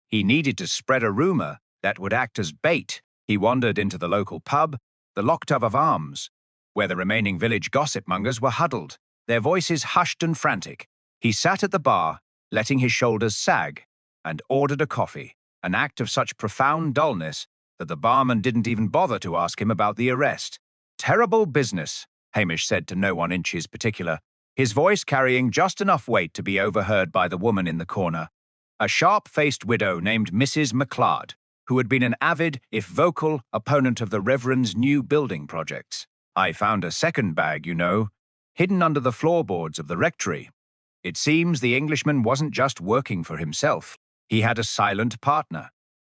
He needed to spread a rumor that would act as bait. He wandered into the local pub, the Lochdubh of Arms, where the remaining village gossip-mongers were huddled, their voices hushed and frantic. He sat at the bar, letting his shoulders sag, and ordered a coffee, an act of such profound dullness that the barman didn't even bother to ask him about the arrest. "Terrible business," Hamish said to no one in particular, his voice carrying just enough weight to be overheard by the woman in the corner. a sharp-faced widow named Mrs. MacLeod, who had been an avid, if vocal, opponent of the Reverend's new building projects. I found a second bag, you know, hidden under the floorboards of the rectory. It seems the Englishman wasn't just working for himself. He had a silent partner,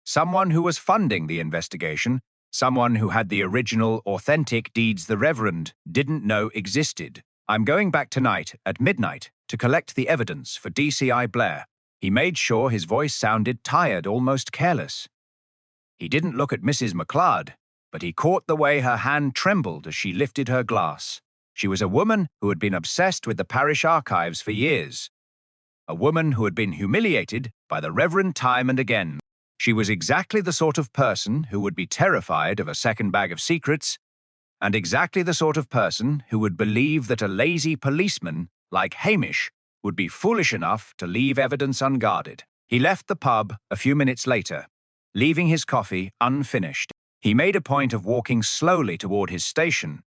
someone who was funding the investigation, someone who had the original, authentic deeds the Reverend didn't know existed. I'm going back tonight at midnight to collect the evidence for DCI Blair. He made sure his voice sounded tired, almost careless. He didn't look at Mrs. MacLeod, but he caught the way her hand trembled as she lifted her glass. She was a woman who had been obsessed with the parish archives for years. A woman who had been humiliated by the Reverend time and again. She was exactly the sort of person who would be terrified of a second bag of secrets, and exactly the sort of person who would believe that a lazy policeman like Hamish would be foolish enough to leave evidence unguarded. He left the pub a few minutes later, leaving his coffee unfinished. He made a point of walking slowly toward his station,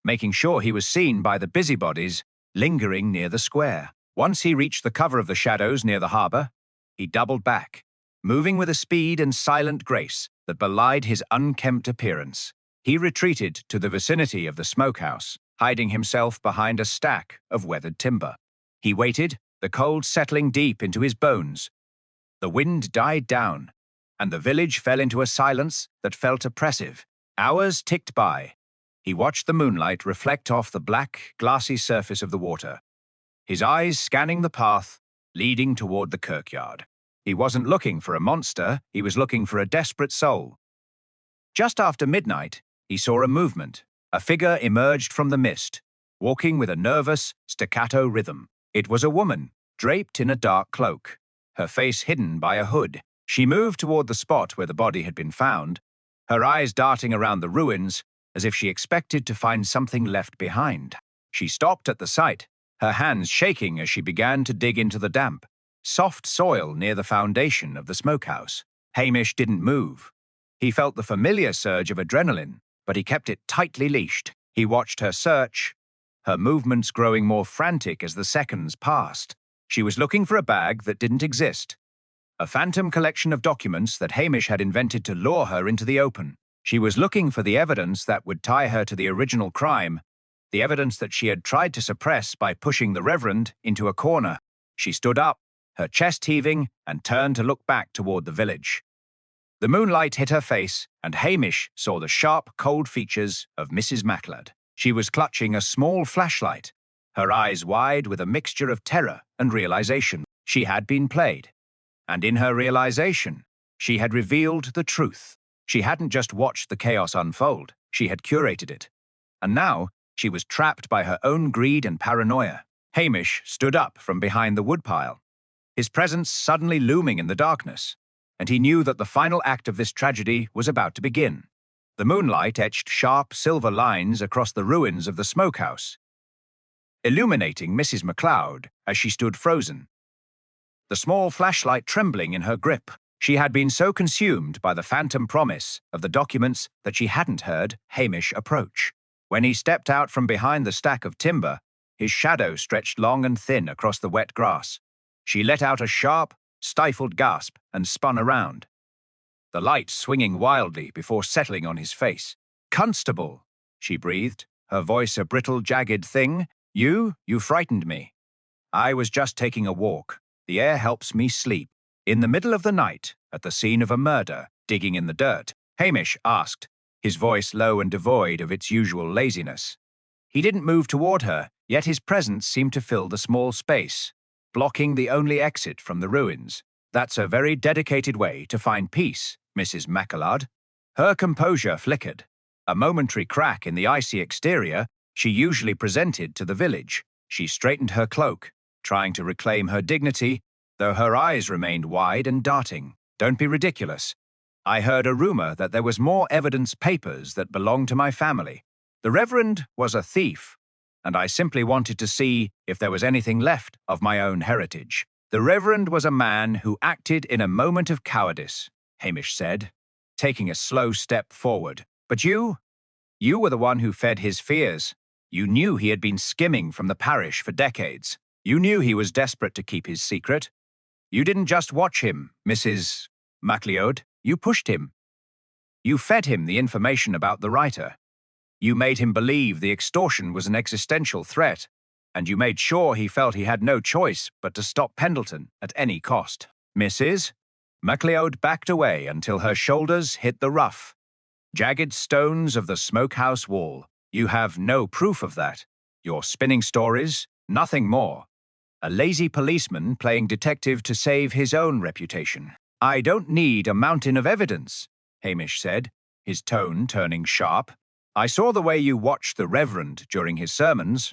making sure he was seen by the busybodies lingering near the square. Once he reached the cover of the shadows near the harbour, he doubled back, moving with a speed and silent grace that belied his unkempt appearance. He retreated to the vicinity of the smokehouse, hiding himself behind a stack of weathered timber. He waited, the cold settling deep into his bones. The wind died down, and the village fell into a silence that felt oppressive. Hours ticked by. He watched the moonlight reflect off the black, glassy surface of the water, his eyes scanning the path leading toward the kirkyard. He wasn't looking for a monster, he was looking for a desperate soul. Just after midnight, he saw a movement. A figure emerged from the mist, walking with a nervous, staccato rhythm. It was a woman, draped in a dark cloak, her face hidden by a hood. She moved toward the spot where the body had been found, her eyes darting around the ruins as if she expected to find something left behind. She stopped at the sight, her hands shaking as she began to dig into the damp, soft soil near the foundation of the smokehouse. Hamish didn't move. He felt the familiar surge of adrenaline, but he kept it tightly leashed. He watched her search, her movements growing more frantic as the seconds passed. She was looking for a bag that didn't exist, a phantom collection of documents that Hamish had invented to lure her into the open. She was looking for the evidence that would tie her to the original crime, the evidence that she had tried to suppress by pushing the Reverend into a corner. She stood up, her chest heaving, and turned to look back toward the village. The moonlight hit her face, and Hamish saw the sharp, cold features of Mrs. MacLeod. She was clutching a small flashlight, her eyes wide with a mixture of terror and realization. She had been played, and in her realization, she had revealed the truth. She hadn't just watched the chaos unfold, she had curated it. And now, she was trapped by her own greed and paranoia. Hamish stood up from behind the woodpile, his presence suddenly looming in the darkness, and he knew that the final act of this tragedy was about to begin. The moonlight etched sharp silver lines across the ruins of the smokehouse, illuminating Mrs. MacLeod as she stood frozen, the small flashlight trembling in her grip. She had been so consumed by the phantom promise of the documents that she hadn't heard Hamish approach. When he stepped out from behind the stack of timber, his shadow stretched long and thin across the wet grass. She let out a sharp, stifled gasp and spun around, the light swinging wildly before settling on his face. "Constable," she breathed, her voice a brittle, jagged thing. You frightened me. I was just taking a walk. The air helps me sleep." In the middle of the night, at the scene of a murder, digging in the dirt, Hamish asked, his voice low and devoid of its usual laziness. He didn't move toward her, yet his presence seemed to fill the small space, blocking the only exit from the ruins. "That's a very dedicated way to find peace, Mrs. MacLeod." Her composure flickered, a momentary crack in the icy exterior she usually presented to the village. She straightened her cloak, trying to reclaim her dignity, though her eyes remained wide and darting. "Don't be ridiculous. I heard a rumor that there was more evidence papers that belonged to my family. The Reverend was a thief, and I simply wanted to see if there was anything left of my own heritage." "The Reverend was a man who acted in a moment of cowardice," Hamish said, taking a slow step forward. "But you were the one who fed his fears. You knew he had been skimming from the parish for decades. You knew he was desperate to keep his secret. You didn't just watch him, Mrs. Macleod. You pushed him. You fed him the information about the writer. You made him believe the extortion was an existential threat, and you made sure he felt he had no choice but to stop Pendleton at any cost. Mrs. Macleod backed away until her shoulders hit the rough, jagged stones of the smokehouse wall. You have no proof of that. You're spinning stories, nothing more. A lazy policeman playing detective to save his own reputation. I don't need a mountain of evidence, Hamish said, his tone turning sharp. I saw the way you watched the Reverend during his sermons,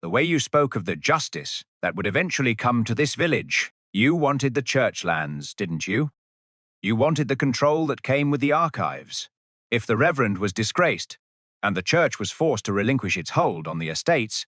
the way you spoke of the justice that would eventually come to this village. You wanted the church lands, didn't you? You wanted the control that came with the archives. If the Reverend was disgraced, and the church was forced to relinquish its hold on the estates,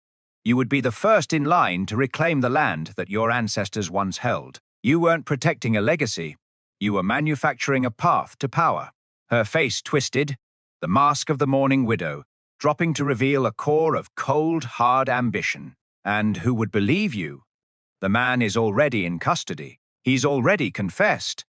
you would be the first in line to reclaim the land that your ancestors once held. You weren't protecting a legacy. You were manufacturing a path to power. Her face twisted, the mask of the mourning widow, dropping to reveal a core of cold, hard ambition. And who would believe you? The man is already in custody. He's already confessed.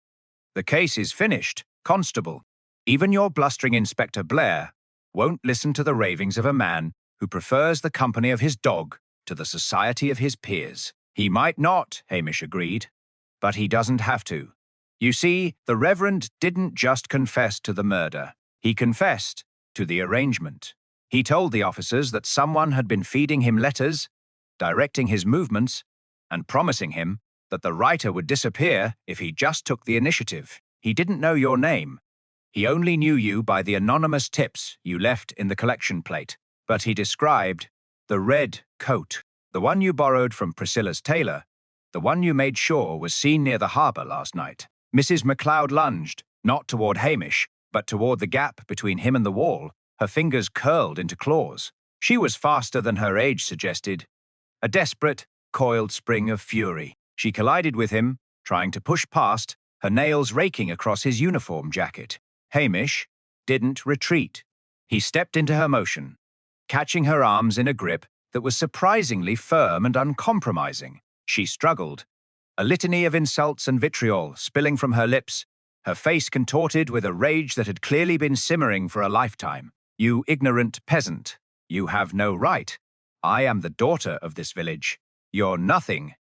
The case is finished, Constable. Even your blustering Inspector Blair won't listen to the ravings of a man who prefers the company of his dog to the society of his peers. He might not, Hamish agreed, but he doesn't have to. You see, the Reverend didn't just confess to the murder. He confessed to the arrangement. He told the officers that someone had been feeding him letters, directing his movements, and promising him that the writer would disappear if he just took the initiative. He didn't know your name. He only knew you by the anonymous tips you left in the collection plate. But he described the red coat, the one you borrowed from Priscilla's tailor, the one you made sure was seen near the harbour last night. Mrs. MacLeod lunged, not toward Hamish, but toward the gap between him and the wall, her fingers curled into claws. She was faster than her age suggested, a desperate, coiled spring of fury. She collided with him, trying to push past, her nails raking across his uniform jacket. Hamish didn't retreat. He stepped into her motion, catching her arms in a grip that was surprisingly firm and uncompromising. She struggled, a litany of insults and vitriol spilling from her lips, her face contorted with a rage that had clearly been simmering for a lifetime. You ignorant peasant, you have no right. I am the daughter of this village. You're nothing.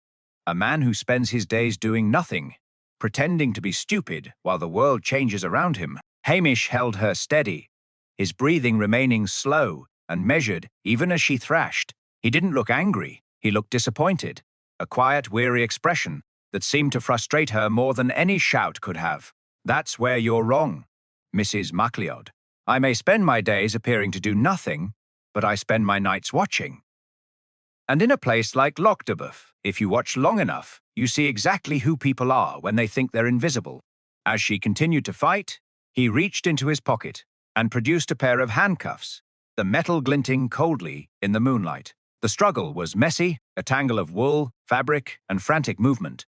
A man who spends his days doing nothing, pretending to be stupid while the world changes around him. Hamish held her steady, his breathing remaining slow and measured even as she thrashed. He didn't look angry, he looked disappointed, a quiet, weary expression that seemed to frustrate her more than any shout could have. That's where you're wrong, Mrs. Macleod. I may spend my days appearing to do nothing, but I spend my nights watching. And in a place like Lochdubh, if you watch long enough, you see exactly who people are when they think they're invisible. As she continued to fight, he reached into his pocket and produced a pair of handcuffs, the metal glinting coldly in the moonlight. The struggle was messy, a tangle of wool, fabric, and frantic movement.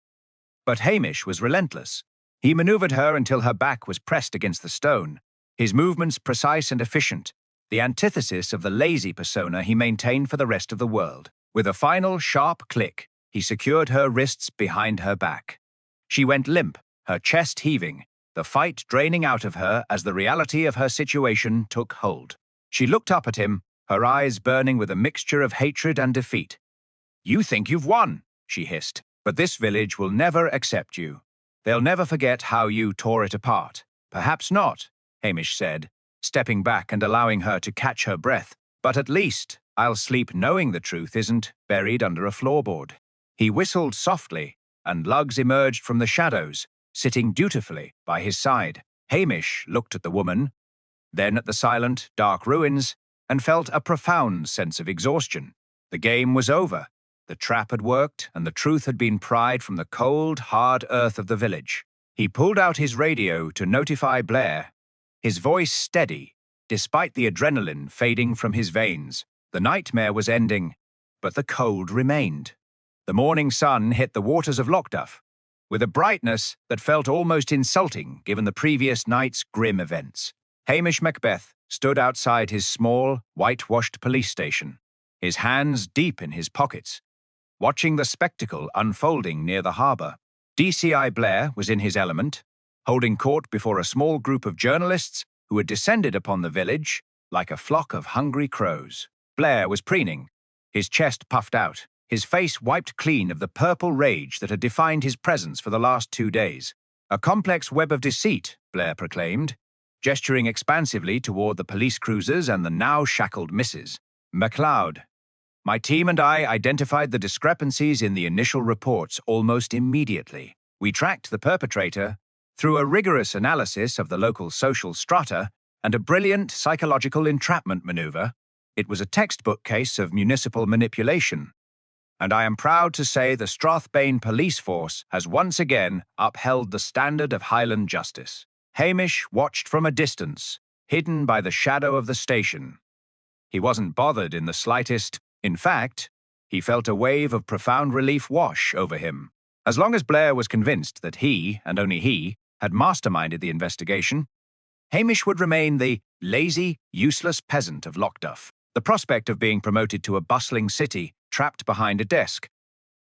But Hamish was relentless. He maneuvered her until her back was pressed against the stone, his movements precise and efficient, the antithesis of the lazy persona he maintained for the rest of the world. With a final sharp click, he secured her wrists behind her back. She went limp, her chest heaving, the fight draining out of her as the reality of her situation took hold. She looked up at him, her eyes burning with a mixture of hatred and defeat. You think you've won, she hissed, but this village will never accept you. They'll never forget how you tore it apart. Perhaps not, Hamish said, stepping back and allowing her to catch her breath. But at least I'll sleep knowing the truth isn't buried under a floorboard. He whistled softly, and Lugs emerged from the shadows, sitting dutifully by his side. Hamish looked at the woman, then at the silent, dark ruins, and felt a profound sense of exhaustion. The game was over. The trap had worked, and the truth had been pried from the cold, hard earth of the village. He pulled out his radio to notify Blair, his voice steady, despite the adrenaline fading from his veins. The nightmare was ending, but the cold remained. The morning sun hit the waters of Lochdubh with a brightness that felt almost insulting given the previous night's grim events. Hamish Macbeth stood outside his small, whitewashed police station, his hands deep in his pockets, watching the spectacle unfolding near the harbour. DCI Blair was in his element, holding court before a small group of journalists who had descended upon the village like a flock of hungry crows. Blair was preening, his chest puffed out, his face wiped clean of the purple rage that had defined his presence for the last 2 days. "A complex web of deceit," Blair proclaimed, gesturing expansively toward the police cruisers and the now shackled Mrs. MacLeod. "My team and I identified the discrepancies in the initial reports almost immediately. We tracked the perpetrator through a rigorous analysis of the local social strata and a brilliant psychological entrapment maneuver. It was a textbook case of municipal manipulation. And I am proud to say the Strathbane police force has once again upheld the standard of Highland justice." Hamish watched from a distance, hidden by the shadow of the station. He wasn't bothered in the slightest. In fact, he felt a wave of profound relief wash over him. As long as Blair was convinced that he, and only he, had masterminded the investigation, Hamish would remain the lazy, useless peasant of Lochdubh. The prospect of being promoted to a bustling city, trapped behind a desk,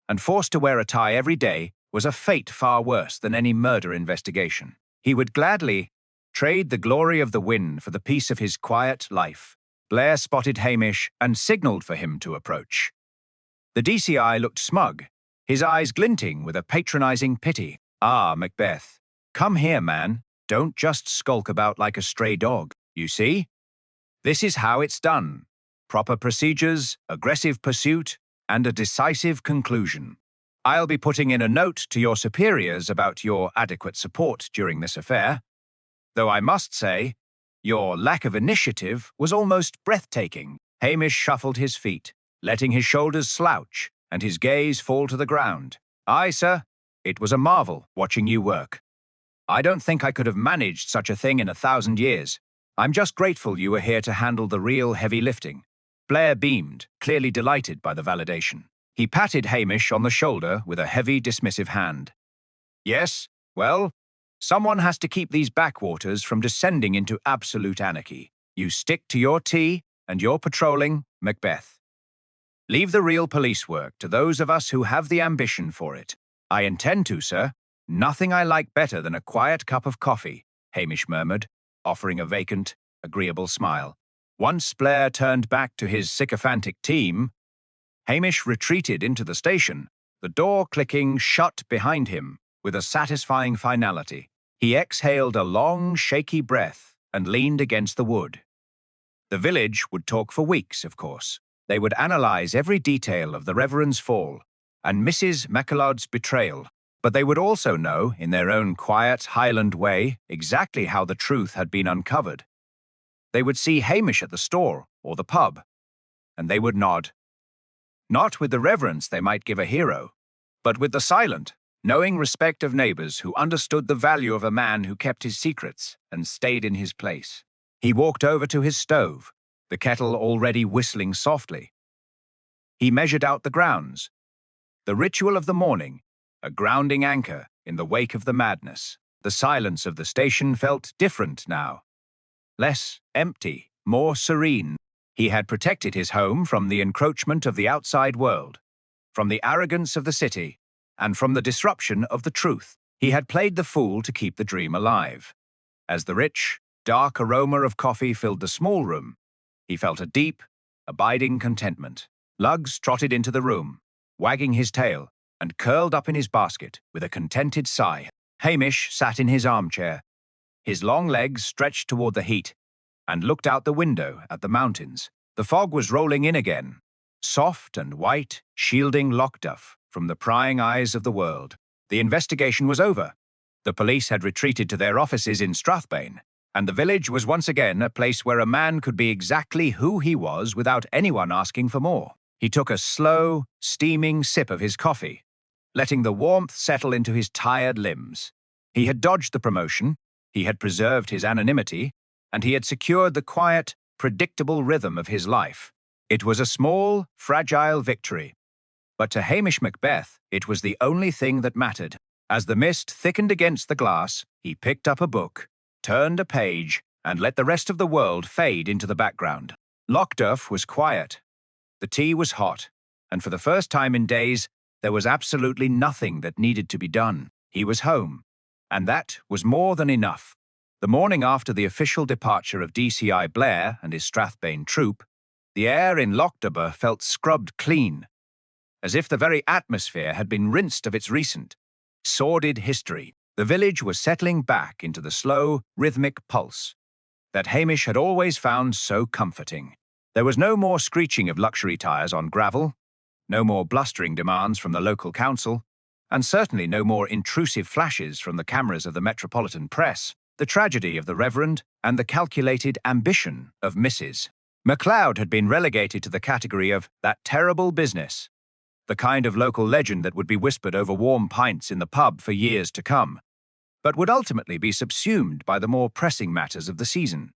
and forced to wear a tie every day was a fate far worse than any murder investigation. He would gladly trade the glory of the win for the peace of his quiet life. Blair spotted Hamish and signaled for him to approach. The DCI looked smug, his eyes glinting with a patronizing pity. "Ah, Macbeth, come here, man. Don't just skulk about like a stray dog. You see? This is how it's done. Proper procedures, aggressive pursuit, and a decisive conclusion. I'll be putting in a note to your superiors about your adequate support during this affair. Though I must say, your lack of initiative was almost breathtaking." Hamish shuffled his feet, letting his shoulders slouch and his gaze fall to the ground. "Aye, sir. It was a marvel watching you work. I don't think I could have managed such a thing in 1,000 years. I'm just grateful you were here to handle the real heavy lifting." Blair beamed, clearly delighted by the validation. He patted Hamish on the shoulder with a heavy, dismissive hand. "Yes, well, someone has to keep these backwaters from descending into absolute anarchy. You stick to your tea and your patrolling, Macbeth. Leave the real police work to those of us who have the ambition for it." "I intend to, sir. Nothing I like better than a quiet cup of coffee," Hamish murmured, offering a vacant, agreeable smile. Once Blair turned back to his sycophantic team, Hamish retreated into the station, the door clicking shut behind him with a satisfying finality. He exhaled a long, shaky breath and leaned against the wood. The village would talk for weeks, of course. They would analyze every detail of the Reverend's fall and Mrs. MacLeod's betrayal, but they would also know, in their own quiet Highland way, exactly how the truth had been uncovered. They would see Hamish at the store or the pub, and they would nod. Not with the reverence they might give a hero, but with the silent, knowing respect of neighbors who understood the value of a man who kept his secrets and stayed in his place. He walked over to his stove, the kettle already whistling softly. He measured out the grounds. The ritual of the morning, a grounding anchor in the wake of the madness. The silence of the station felt different now. Less empty, more serene. He had protected his home from the encroachment of the outside world, from the arrogance of the city, and from the disruption of the truth. He had played the fool to keep the dream alive. As the rich, dark aroma of coffee filled the small room, he felt a deep, abiding contentment. Luggs trotted into the room, wagging his tail, and curled up in his basket with a contented sigh. Hamish sat in his armchair, his long legs stretched toward the heat, and looked out the window at the mountains. The fog was rolling in again, soft and white, shielding Lochdubh from the prying eyes of the world. The investigation was over. The police had retreated to their offices in Strathbane, and the village was once again a place where a man could be exactly who he was without anyone asking for more. He took a slow, steaming sip of his coffee, letting the warmth settle into his tired limbs. He had dodged the promotion, he had preserved his anonymity, and he had secured the quiet, predictable rhythm of his life. It was a small, fragile victory, but to Hamish Macbeth it was the only thing that mattered. As the mist thickened against the glass, he picked up a book, turned a page, and let the rest of the world fade into the background. Lochdubh was quiet. The tea was hot, and for the first time in days, there was absolutely nothing that needed to be done. He was home, and that was more than enough. The morning after the official departure of DCI Blair and his Strathbane troop, the air in Lochdubh felt scrubbed clean, as if the very atmosphere had been rinsed of its recent, sordid history. The village was settling back into the slow, rhythmic pulse that Hamish had always found so comforting. There was no more screeching of luxury tyres on gravel, no more blustering demands from the local council, and certainly no more intrusive flashes from the cameras of the metropolitan press. The tragedy of the Reverend and the calculated ambition of Mrs. MacLeod had been relegated to the category of that terrible business, the kind of local legend that would be whispered over warm pints in the pub for years to come, but would ultimately be subsumed by the more pressing matters of the season,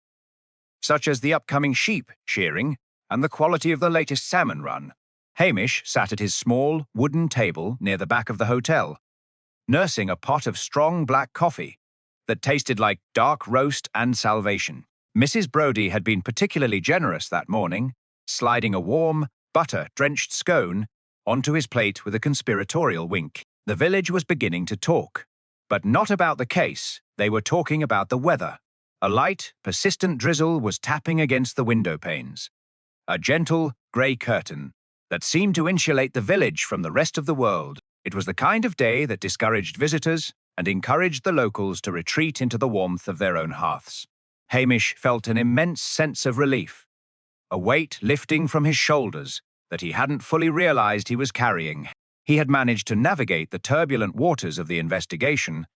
such as the upcoming sheep shearing and the quality of the latest salmon run. Hamish sat at his small, wooden table near the back of the hotel, nursing a pot of strong black coffee that tasted like dark roast and salvation. Mrs. Brodie had been particularly generous that morning, sliding a warm, butter-drenched scone onto his plate with a conspiratorial wink. The village was beginning to talk, but not about the case. They were talking about the weather. A light, persistent drizzle was tapping against the window panes, a gentle, grey curtain that seemed to insulate the village from the rest of the world. It was the kind of day that discouraged visitors and encouraged the locals to retreat into the warmth of their own hearths. Hamish felt an immense sense of relief, a weight lifting from his shoulders that he hadn't fully realized he was carrying. He had managed to navigate the turbulent waters of the investigation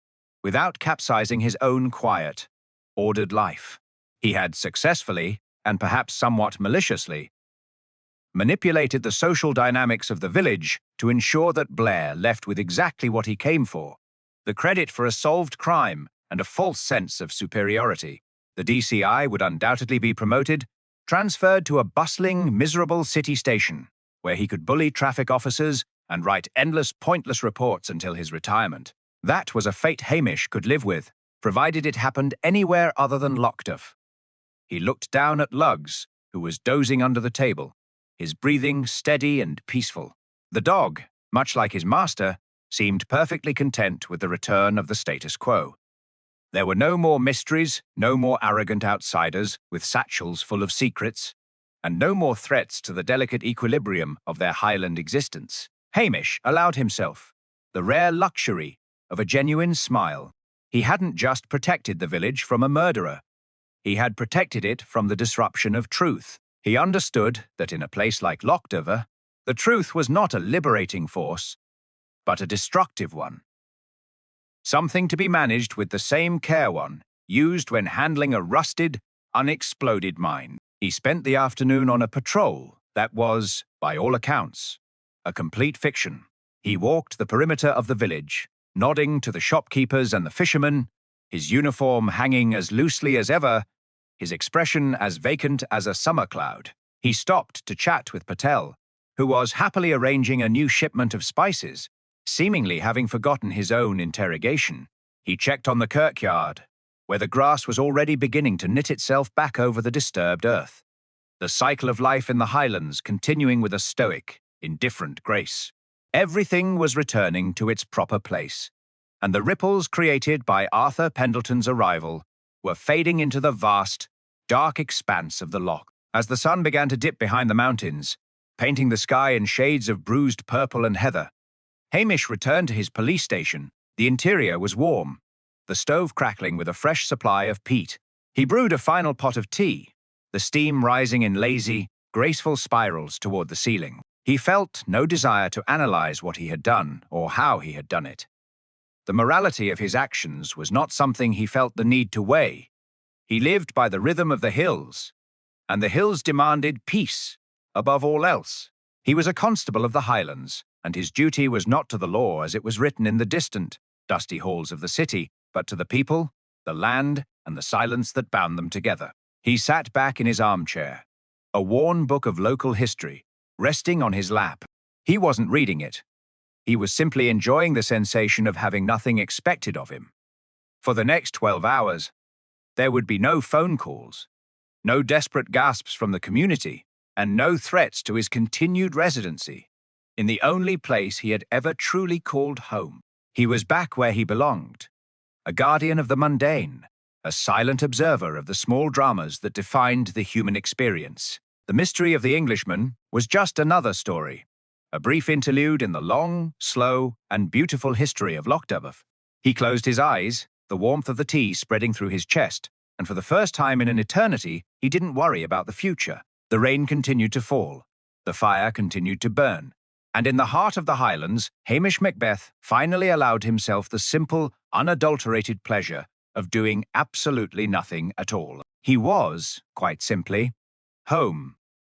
without capsizing his own quiet, ordered life. He had successfully, and perhaps somewhat maliciously, manipulated the social dynamics of the village to ensure that Blair left with exactly what he came for: the credit for a solved crime and a false sense of superiority. The DCI would undoubtedly be promoted, transferred to a bustling, miserable city station, where he could bully traffic officers and write endless, pointless reports until his retirement. That was a fate Hamish could live with, provided it happened anywhere other than Lochdubh. He looked down at Lugs, who was dozing under the table, his breathing steady and peaceful. The dog, much like his master, seemed perfectly content with the return of the status quo. There were no more mysteries, no more arrogant outsiders with satchels full of secrets, and no more threats to the delicate equilibrium of their Highland existence. Hamish allowed himself the rare luxury of a genuine smile. He hadn't just protected the village from a murderer. He had protected it from the disruption of truth. He understood that in a place like Lochdubh, the truth was not a liberating force, but a destructive one. Something to be managed with the same care one used when handling a rusted, unexploded mine. He spent the afternoon on a patrol that was, by all accounts, a complete fiction. He walked the perimeter of the village, nodding to the shopkeepers and the fishermen, his uniform hanging as loosely as ever, his expression as vacant as a summer cloud. He stopped to chat with Patel, who was happily arranging a new shipment of spices, seemingly having forgotten his own interrogation. He checked on the kirkyard, where the grass was already beginning to knit itself back over the disturbed earth, the cycle of life in the Highlands continuing with a stoic, indifferent grace. Everything was returning to its proper place, and the ripples created by Arthur Pendleton's arrival were fading into the vast, dark expanse of the loch. As the sun began to dip behind the mountains, painting the sky in shades of bruised purple and heather, Hamish returned to his police station. The interior was warm, the stove crackling with a fresh supply of peat. He brewed a final pot of tea, the steam rising in lazy, graceful spirals toward the ceiling. He felt no desire to analyze what he had done or how he had done it. The morality of his actions was not something he felt the need to weigh. He lived by the rhythm of the hills, and the hills demanded peace above all else. He was a constable of the Highlands, and his duty was not to the law as it was written in the distant, dusty halls of the city, but to the people, the land, and the silence that bound them together. He sat back in his armchair, a worn book of local history, resting on his lap. He wasn't reading it. He was simply enjoying the sensation of having nothing expected of him. For the next 12 hours, there would be no phone calls, no desperate gasps from the community, and no threats to his continued residency in the only place he had ever truly called home. He was back where he belonged, a guardian of the mundane, a silent observer of the small dramas that defined the human experience. The Mystery of the Englishman was just another story, a brief interlude in the long, slow, and beautiful history of Lochdubh. He closed his eyes, the warmth of the tea spreading through his chest, and for the first time in an eternity, he didn't worry about the future. The rain continued to fall, the fire continued to burn, and in the heart of the Highlands, Hamish Macbeth finally allowed himself the simple, unadulterated pleasure of doing absolutely nothing at all. He was, quite simply, home.